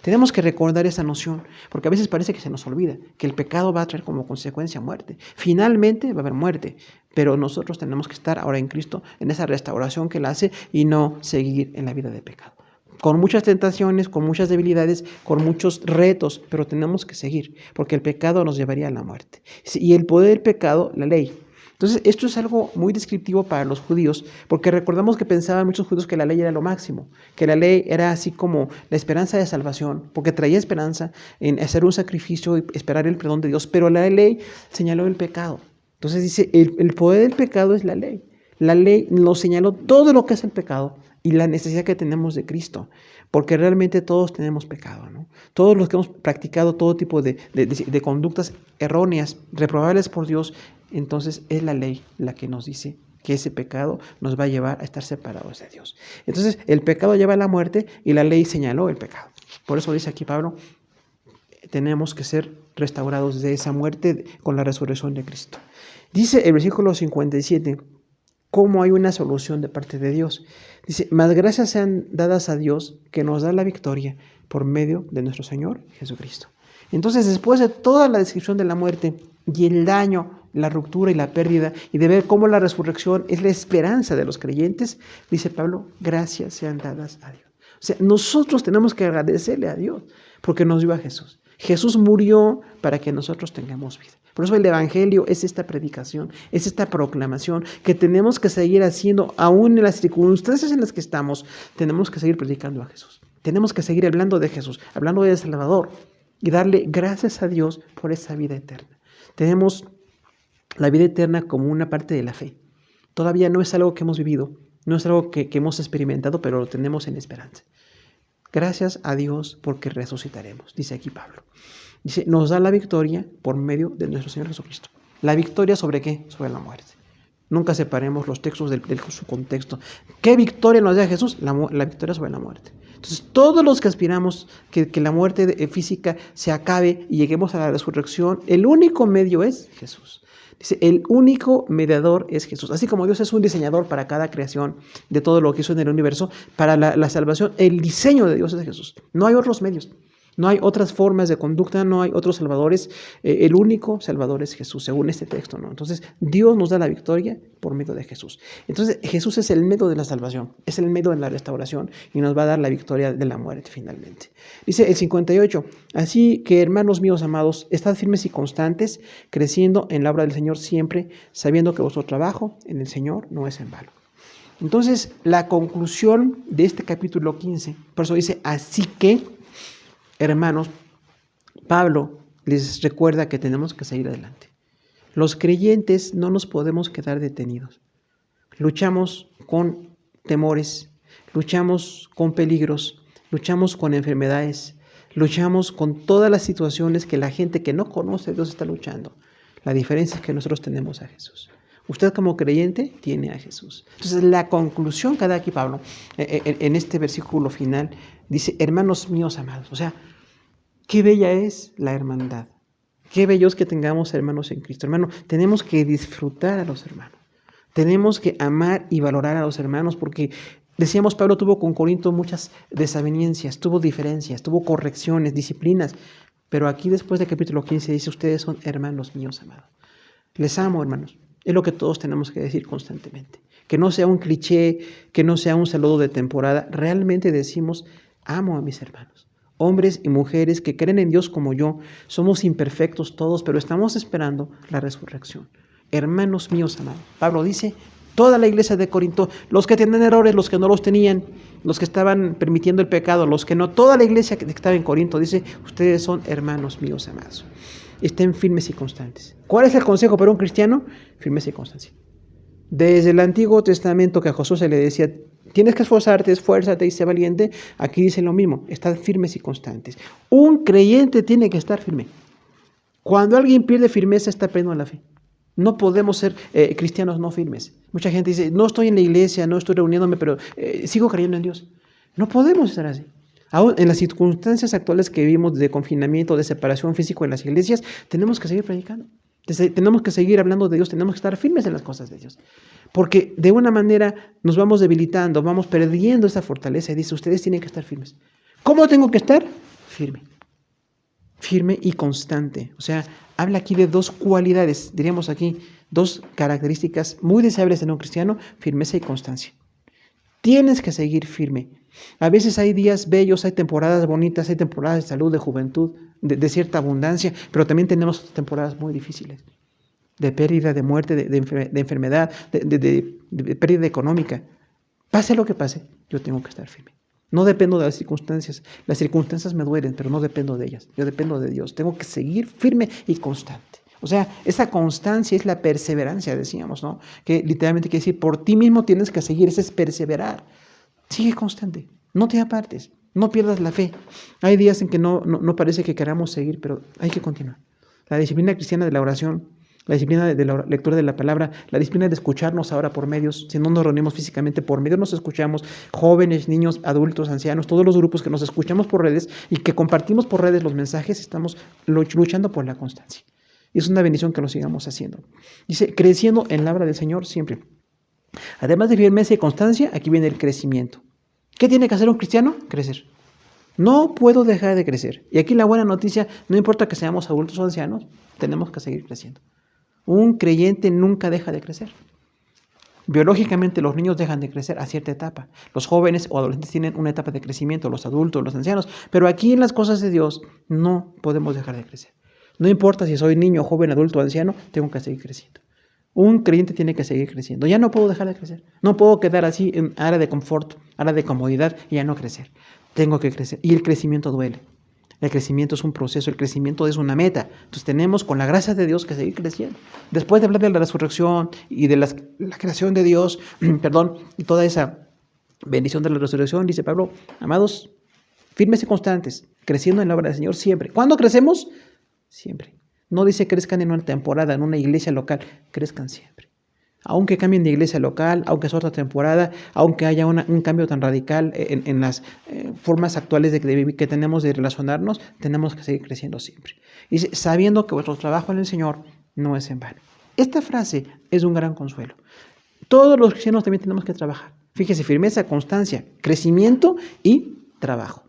Tenemos que recordar esa noción, porque a veces parece que se nos olvida que el pecado va a traer como consecuencia muerte. Finalmente va a haber muerte, pero nosotros tenemos que estar ahora en Cristo, en esa restauración que Él hace y no seguir en la vida de pecado. Con muchas tentaciones, con muchas debilidades, con muchos retos, pero tenemos que seguir, porque el pecado nos llevaría a la muerte. Y el poder del pecado, la ley. Entonces, esto es algo muy descriptivo para los judíos, porque recordamos que pensaban muchos judíos que la ley era lo máximo, que la ley era así como la esperanza de salvación, porque traía esperanza en hacer un sacrificio y esperar el perdón de Dios, pero la ley señaló el pecado. Entonces dice, el poder del pecado es la ley. La ley nos señaló todo lo que es el pecado y la necesidad que tenemos de Cristo, porque realmente todos tenemos pecado, ¿no? Todos los que hemos practicado todo tipo de conductas erróneas, reprobables por Dios, entonces es la ley la que nos dice que ese pecado nos va a llevar a estar separados de Dios. Entonces el pecado lleva a la muerte y la ley señaló el pecado. Por eso dice aquí Pablo, tenemos que ser restaurados de esa muerte con la resurrección de Cristo. Dice el versículo 57, cómo hay una solución de parte de Dios. Dice, mas gracias sean dadas a Dios que nos da la victoria por medio de nuestro Señor Jesucristo. Entonces, después de toda la descripción de la muerte y el daño, la ruptura y la pérdida, y de ver cómo la resurrección es la esperanza de los creyentes, dice Pablo, gracias sean dadas a Dios. O sea, nosotros tenemos que agradecerle a Dios porque nos dio a Jesús. Jesús murió para que nosotros tengamos vida. Por eso el Evangelio es esta predicación, es esta proclamación que tenemos que seguir haciendo, aún en las circunstancias en las que estamos, tenemos que seguir predicando a Jesús. Tenemos que seguir hablando de Jesús, hablando de Salvador y darle gracias a Dios por esa vida eterna. Tenemos la vida eterna como una parte de la fe. Todavía no es algo que hemos vivido, no es algo que hemos experimentado, pero lo tenemos en esperanza. Gracias a Dios porque resucitaremos, dice aquí Pablo. Dice, nos da la victoria por medio de nuestro Señor Jesucristo. ¿La victoria sobre qué? Sobre la muerte. Nunca separemos los textos de su contexto. ¿Qué victoria nos da Jesús? La victoria sobre la muerte. Entonces, todos los que aspiramos que la muerte física se acabe y lleguemos a la resurrección, el único medio es Jesús. Dice, el único mediador es Jesús. Así como Dios es un diseñador para cada creación de todo lo que hizo en el universo, para la salvación, el diseño de Dios es Jesús. No hay otros medios. No hay otras formas de conducta, no hay otros salvadores. El único salvador es Jesús, según este texto, ¿no? Entonces, Dios nos da la victoria por medio de Jesús. Entonces, Jesús es el medio de la salvación, es el medio de la restauración y nos va a dar la victoria de la muerte finalmente. Dice el 58, así que, hermanos míos amados, estad firmes y constantes, creciendo en la obra del Señor siempre, sabiendo que vuestro trabajo en el Señor no es en vano. Entonces, la conclusión de este capítulo 15, por eso dice, así que, hermanos, Pablo les recuerda que tenemos que seguir adelante. Los creyentes no nos podemos quedar detenidos. Luchamos con temores, luchamos con peligros, luchamos con enfermedades, luchamos con todas las situaciones que la gente que no conoce a Dios está luchando. La diferencia es que nosotros tenemos a Jesús. Usted como creyente tiene a Jesús. Entonces la conclusión que da aquí Pablo en este versículo final dice, hermanos míos amados. O sea, qué bella es la hermandad. Qué bello es que tengamos hermanos en Cristo. Hermano, tenemos que disfrutar a los hermanos. Tenemos que amar y valorar a los hermanos porque, decíamos, Pablo tuvo con Corinto muchas desavenencias, tuvo diferencias, tuvo correcciones, disciplinas. Pero aquí después del capítulo 15 dice, ustedes son hermanos míos amados. Les amo, hermanos. Es lo que todos tenemos que decir constantemente. Que no sea un cliché, que no sea un saludo de temporada. Realmente decimos, amo a mis hermanos. Hombres y mujeres que creen en Dios como yo. Somos imperfectos todos, pero estamos esperando la resurrección. Hermanos míos amados. Pablo dice, toda la iglesia de Corinto, los que tienen errores, los que no los tenían, los que estaban permitiendo el pecado, los que no, toda la iglesia que estaba en Corinto dice, ustedes son hermanos míos amados. Estén firmes y constantes. ¿Cuál es el consejo para un cristiano? Firmeza y constancia. Desde el Antiguo Testamento que a Josué se le decía, tienes que esforzarte, esfuérzate y sé valiente, aquí dice lo mismo, estad firmes y constantes. Un creyente tiene que estar firme. Cuando alguien pierde firmeza, está perdiendo la fe. No podemos ser cristianos no firmes. Mucha gente dice, no estoy en la iglesia, no estoy reuniéndome, pero sigo creyendo en Dios. No podemos estar así. Aún en las circunstancias actuales que vivimos de confinamiento, de separación física en las iglesias, tenemos que seguir predicando. Tenemos que seguir hablando de Dios, tenemos que estar firmes en las cosas de Dios. Porque de una manera nos vamos debilitando, vamos perdiendo esa fortaleza. Y dice, ustedes tienen que estar firmes. ¿Cómo tengo que estar? firme. Firme y constante. O sea, habla aquí de dos cualidades, diríamos aquí, dos características muy deseables en un cristiano: firmeza y constancia. Tienes que seguir firme. A veces hay días bellos, hay temporadas bonitas, hay temporadas de salud, de juventud, de cierta abundancia, pero también tenemos temporadas muy difíciles, de pérdida, de muerte, de enfermedad, de pérdida económica. Pase lo que pase, yo tengo que estar firme. No dependo de las circunstancias. Las circunstancias me duelen, pero no dependo de ellas. Yo dependo de Dios. Tengo que seguir firme y constante. O sea, esa constancia es la perseverancia, decíamos, ¿no? Que literalmente quiere decir, por ti mismo tienes que seguir, ese es perseverar. Sigue constante, no te apartes, no pierdas la fe. Hay días en que no parece que queramos seguir, pero hay que continuar. La disciplina cristiana de la oración, la disciplina de la lectura de la palabra, la disciplina de escucharnos ahora por medios, si no nos reunimos físicamente, por medios nos escuchamos, jóvenes, niños, adultos, ancianos, todos los grupos que nos escuchamos por redes y que compartimos por redes los mensajes, estamos luchando por la constancia. Y es una bendición que lo sigamos haciendo. Dice, creciendo en la obra del Señor siempre. Además de firmeza y constancia, aquí viene el crecimiento. ¿Qué tiene que hacer un cristiano? Crecer. No puedo dejar de crecer. Y aquí la buena noticia, no importa que seamos adultos o ancianos, tenemos que seguir creciendo. Un creyente nunca deja de crecer. Biológicamente los niños dejan de crecer a cierta etapa. Los jóvenes o adolescentes tienen una etapa de crecimiento, los adultos, los ancianos. Pero aquí en las cosas de Dios no podemos dejar de crecer. No importa si soy niño, joven, adulto o anciano, tengo que seguir creciendo. Un creyente tiene que seguir creciendo. Ya no puedo dejar de crecer. No puedo quedar así en área de confort, área de comodidad y ya no crecer. Tengo que crecer. Y el crecimiento duele. El crecimiento es un proceso, el crecimiento es una meta. Entonces tenemos, con la gracia de Dios, que seguir creciendo. Después de hablar de la resurrección y de la creación de Dios, y toda esa bendición de la resurrección, dice Pablo, amados, firmes y constantes, creciendo en la obra del Señor siempre. ¿Cuándo crecemos? Siempre. No dice crezcan en una temporada, en una iglesia local, crezcan siempre. Aunque cambien de iglesia local, aunque sea otra temporada, aunque haya un cambio tan radical en las formas actuales que tenemos de relacionarnos, tenemos que seguir creciendo siempre. Y dice, sabiendo que vuestro trabajo en el Señor no es en vano. Esta frase es un gran consuelo. Todos los cristianos también tenemos que trabajar. Fíjese, firmeza, constancia, crecimiento y trabajo.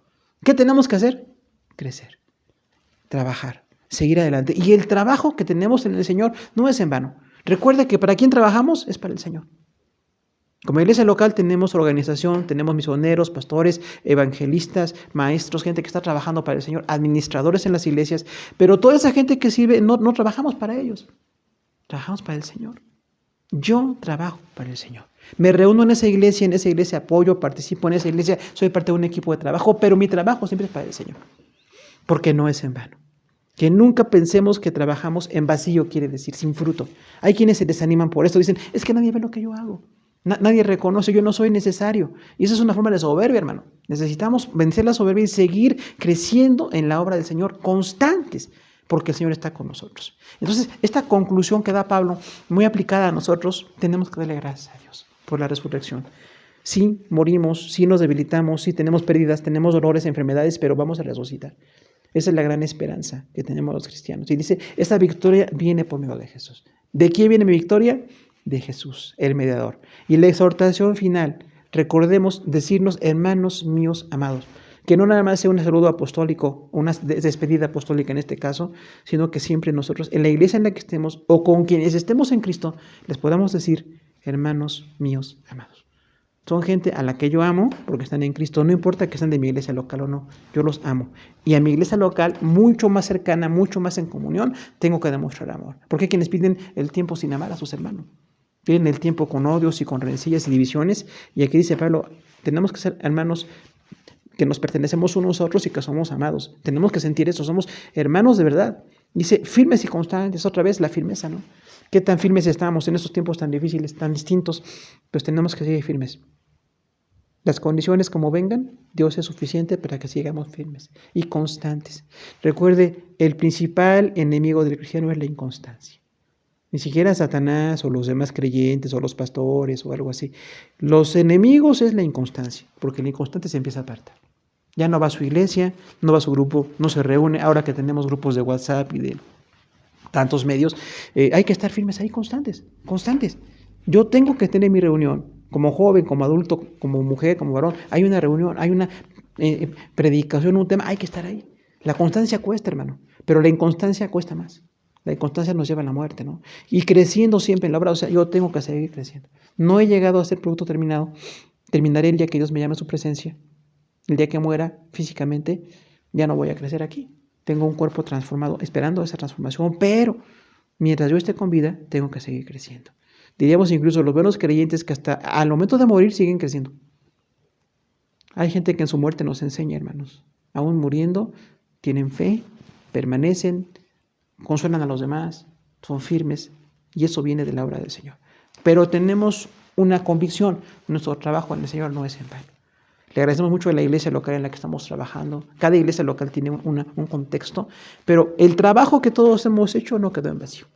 ¿Qué tenemos que hacer? Crecer, trabajar, seguir adelante. Y el trabajo que tenemos en el Señor no es en vano. Recuerda que para quién trabajamos es para el Señor. Como iglesia local tenemos organización, tenemos misioneros, pastores, evangelistas, maestros, gente que está trabajando para el Señor, administradores en las iglesias, pero toda esa gente que sirve, no trabajamos para ellos, trabajamos para el Señor. Yo trabajo para el Señor. Me reúno en esa iglesia apoyo, participo en esa iglesia, soy parte de un equipo de trabajo, pero mi trabajo siempre es para el Señor, porque no es en vano. Que nunca pensemos que trabajamos en vacío, quiere decir, sin fruto. Hay quienes se desaniman por esto, dicen, es que nadie ve lo que yo hago. Nadie reconoce, yo no soy necesario. Y esa es una forma de soberbia, hermano. Necesitamos vencer la soberbia y seguir creciendo en la obra del Señor, constantes, porque el Señor está con nosotros. Entonces, esta conclusión que da Pablo, muy aplicada a nosotros, tenemos que darle gracias a Dios por la resurrección. Sí, morimos, sí nos debilitamos, sí tenemos pérdidas, tenemos dolores, enfermedades, pero vamos a resucitar. Esa es la gran esperanza que tenemos los cristianos. Y dice, esta victoria viene por medio de Jesús. ¿De quién viene mi victoria? De Jesús, el mediador. Y la exhortación final, recordemos decirnos, hermanos míos amados, que no nada más sea un saludo apostólico, una despedida apostólica en este caso, sino que siempre nosotros, en la iglesia en la que estemos, o con quienes estemos en Cristo, les podamos decir, hermanos míos amados. Son gente a la que yo amo porque están en Cristo. No importa que sean de mi iglesia local o no, yo los amo. Y a mi iglesia local, mucho más cercana, mucho más en comunión, tengo que demostrar amor. Porque hay quienes piden el tiempo sin amar a sus hermanos. Piden el tiempo con odios y con rencillas y divisiones. Y aquí dice Pablo, tenemos que ser hermanos que nos pertenecemos unos a otros y que somos amados. Tenemos que sentir eso, somos hermanos de verdad. Dice, firmes y constantes, otra vez la firmeza, ¿no? ¿Qué tan firmes estamos en estos tiempos tan difíciles, tan distintos? Pues tenemos que seguir firmes. Las condiciones como vengan, Dios es suficiente para que sigamos firmes y constantes. Recuerde, el principal enemigo del cristiano es la inconstancia. Ni siquiera Satanás o los demás creyentes o los pastores o algo así. Los enemigos es la inconstancia, porque el inconstante se empieza a apartar. Ya no va a su iglesia, no va a su grupo, no se reúne. Ahora que tenemos grupos de WhatsApp y de tantos medios, hay que estar firmes ahí, constantes. Yo tengo que tener mi reunión. Como joven, como adulto, como mujer, como varón, hay una reunión, hay una predicación, un tema, hay que estar ahí. La constancia cuesta, hermano, pero la inconstancia cuesta más. La inconstancia nos lleva a la muerte, ¿no? Y creciendo siempre en la obra, o sea, yo tengo que seguir creciendo. No he llegado a ser producto terminado. Terminaré el día que Dios me llame a su presencia. El día que muera físicamente, ya no voy a crecer aquí. Tengo un cuerpo transformado, esperando esa transformación, pero mientras yo esté con vida, tengo que seguir creciendo. Diríamos incluso los buenos creyentes que hasta al momento de morir siguen creciendo. Hay gente que en su muerte nos enseña, hermanos. Aún muriendo, tienen fe, permanecen, consuelan a los demás, son firmes, y eso viene de la obra del Señor. Pero tenemos una convicción, nuestro trabajo en el Señor no es en vano. Le agradecemos mucho a la iglesia local en la que estamos trabajando. Cada iglesia local tiene un contexto, pero el trabajo que todos hemos hecho no quedó en vacío.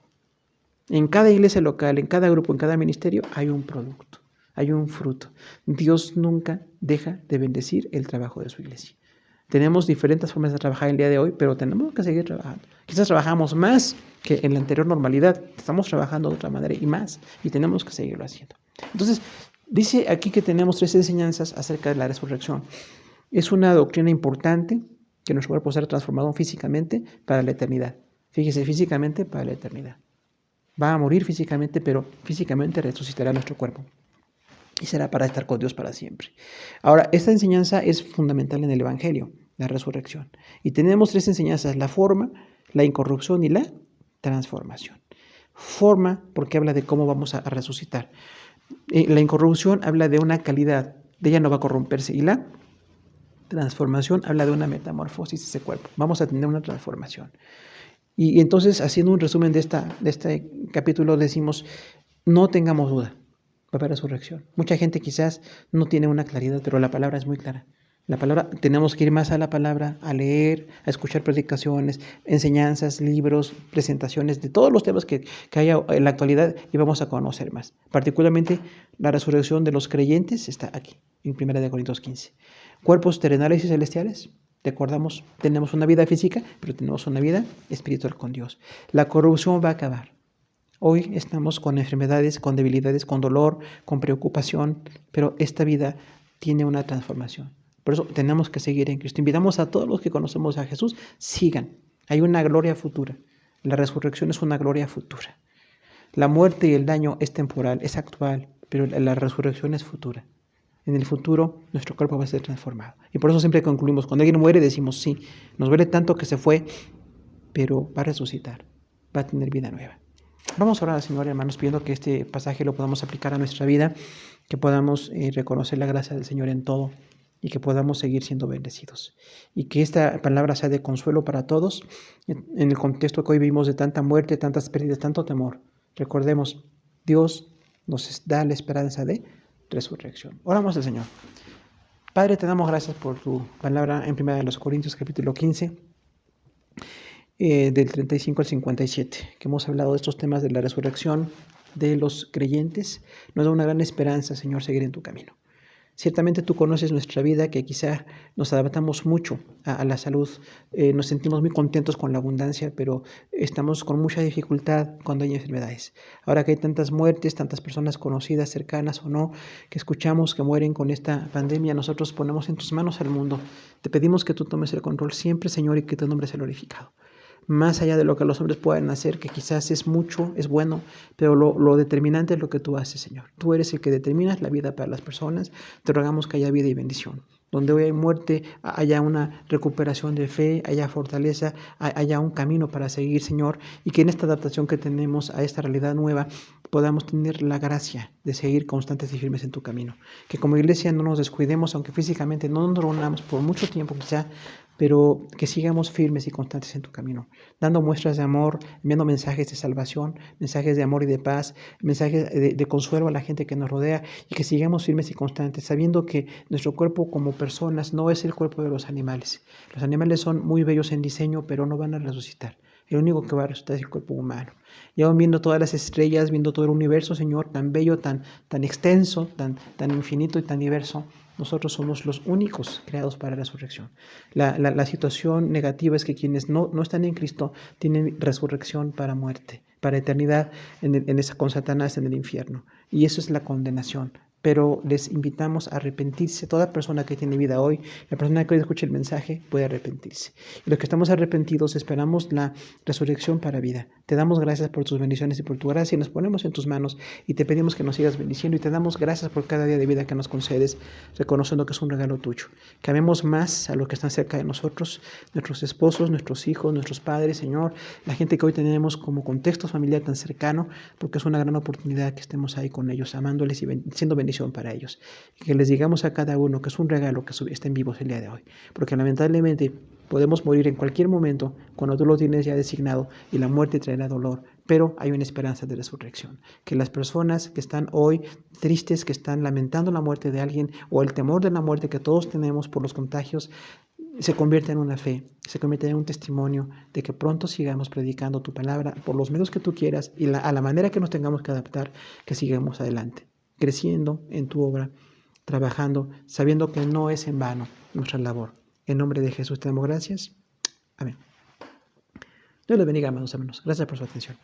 En cada iglesia local, en cada grupo, en cada ministerio hay un producto, hay un fruto. Dios nunca deja de bendecir el trabajo de su iglesia. Tenemos diferentes formas de trabajar el día de hoy, pero tenemos que seguir trabajando. Quizás trabajamos más que en la anterior normalidad. Estamos trabajando de otra manera y más, y tenemos que seguirlo haciendo. Entonces, dice aquí que tenemos 3 enseñanzas acerca de la resurrección. Es una doctrina importante que nuestro cuerpo será transformado físicamente para la eternidad. Fíjese, físicamente para la eternidad. Va a morir físicamente, pero físicamente resucitará nuestro cuerpo. Y será para estar con Dios para siempre. Ahora, esta enseñanza es fundamental en el Evangelio, la resurrección. Y tenemos 3 enseñanzas: la forma, la incorrupción y la transformación. Forma, porque habla de cómo vamos a resucitar. La incorrupción habla de una calidad, de ella no va a corromperse. Y la transformación habla de una metamorfosis de ese cuerpo. Vamos a tener una transformación. Y entonces, haciendo un resumen de este capítulo, decimos, no tengamos duda, va a haber resurrección. Mucha gente quizás no tiene una claridad, pero la palabra es muy clara. La palabra, tenemos que ir más a la palabra, a leer, a escuchar predicaciones, enseñanzas, libros, presentaciones de todos los temas que haya en la actualidad, y vamos a conocer más. Particularmente, la resurrección de los creyentes está aquí, en 1 Corintios 15. Cuerpos terrenales y celestiales. Recordamos, tenemos una vida física, pero tenemos una vida espiritual con Dios. La corrupción va a acabar. Hoy estamos con enfermedades, con debilidades, con dolor, con preocupación, pero esta vida tiene una transformación. Por eso tenemos que seguir en Cristo. Invitamos a todos los que conocemos a Jesús, sigan. Hay una gloria futura. La resurrección es una gloria futura. La muerte y el daño es temporal, es actual, pero la resurrección es futura. En el futuro, nuestro cuerpo va a ser transformado. Y por eso siempre concluimos, cuando alguien muere, decimos, sí, nos duele tanto que se fue, pero va a resucitar, va a tener vida nueva. Vamos a orar al Señor, hermanos, pidiendo que este pasaje lo podamos aplicar a nuestra vida, que podamos reconocer la gracia del Señor en todo y que podamos seguir siendo bendecidos. Y que esta palabra sea de consuelo para todos en el contexto que hoy vivimos de tanta muerte, tantas pérdidas, tanto temor. Recordemos, Dios nos da la esperanza de resurrección. Oramos al Señor. Padre, te damos gracias por tu palabra en 1 Corintios capítulo 15, del 35 al 57, que hemos hablado de estos temas de la resurrección de los creyentes. Nos da una gran esperanza, Señor, seguir en tu camino. Ciertamente tú conoces nuestra vida, que quizá nos adaptamos mucho a la salud, nos sentimos muy contentos con la abundancia, pero estamos con mucha dificultad cuando hay enfermedades. Ahora que hay tantas muertes, tantas personas conocidas, cercanas o no, que escuchamos que mueren con esta pandemia, nosotros ponemos en tus manos al mundo. Te pedimos que tú tomes el control siempre, Señor, y que tu nombre sea glorificado. Más allá de lo que los hombres puedan hacer, que quizás es mucho, es bueno, pero lo determinante es lo que tú haces, Señor. Tú eres el que determinas la vida para las personas. Te rogamos que haya vida y bendición. Donde hoy hay muerte, haya una recuperación de fe, haya fortaleza, haya un camino para seguir, Señor, y que en esta adaptación que tenemos a esta realidad nueva podamos tener la gracia de seguir constantes y firmes en tu camino. Que como iglesia no nos descuidemos, aunque físicamente no nos reunamos por mucho tiempo quizá, pero que sigamos firmes y constantes en tu camino, dando muestras de amor, enviando mensajes de salvación, mensajes de amor y de paz, mensajes de consuelo a la gente que nos rodea, y que sigamos firmes y constantes, sabiendo que nuestro cuerpo como personas no es el cuerpo de los animales. Los animales son muy bellos en diseño, pero no van a resucitar. El único que va a resucitar es el cuerpo humano. Y aún viendo todas las estrellas, viendo todo el universo, Señor, tan bello, tan extenso, tan infinito y tan diverso, nosotros somos los únicos creados para la resurrección. La situación negativa es que quienes no están en Cristo tienen resurrección para muerte, para eternidad con Satanás en el infierno. Y eso es la condenación. pero les invitamos a arrepentirse. Toda persona que tiene vida hoy, la persona que hoy escuche el mensaje, puede arrepentirse. Y los que estamos arrepentidos esperamos la resurrección para vida. Te damos gracias por tus bendiciones y por tu gracia, y nos ponemos en tus manos y te pedimos que nos sigas bendiciendo, y te damos gracias por cada día de vida que nos concedes, reconociendo que es un regalo tuyo. Que amemos más a los que están cerca de nosotros, nuestros esposos, nuestros hijos, nuestros padres, Señor, la gente que hoy tenemos como contexto familiar tan cercano, porque es una gran oportunidad que estemos ahí con ellos, amándoles y siendo bendición para ellos. Y que les digamos a cada uno que es un regalo que estén vivos el día de hoy, porque lamentablemente podemos morir en cualquier momento cuando tú lo tienes ya designado, y la muerte traerá dolor, pero hay una esperanza de resurrección. Que las personas que están hoy tristes, que están lamentando la muerte de alguien o el temor de la muerte que todos tenemos por los contagios, se convierta en una fe, se convierta en un testimonio de que pronto sigamos predicando tu palabra por los medios que tú quieras y a la manera que nos tengamos que adaptar, que sigamos adelante, creciendo en tu obra, trabajando, sabiendo que no es en vano nuestra labor. En nombre de Jesús te damos gracias. Amén. Dios les bendiga, amados hermanos. Gracias por su atención.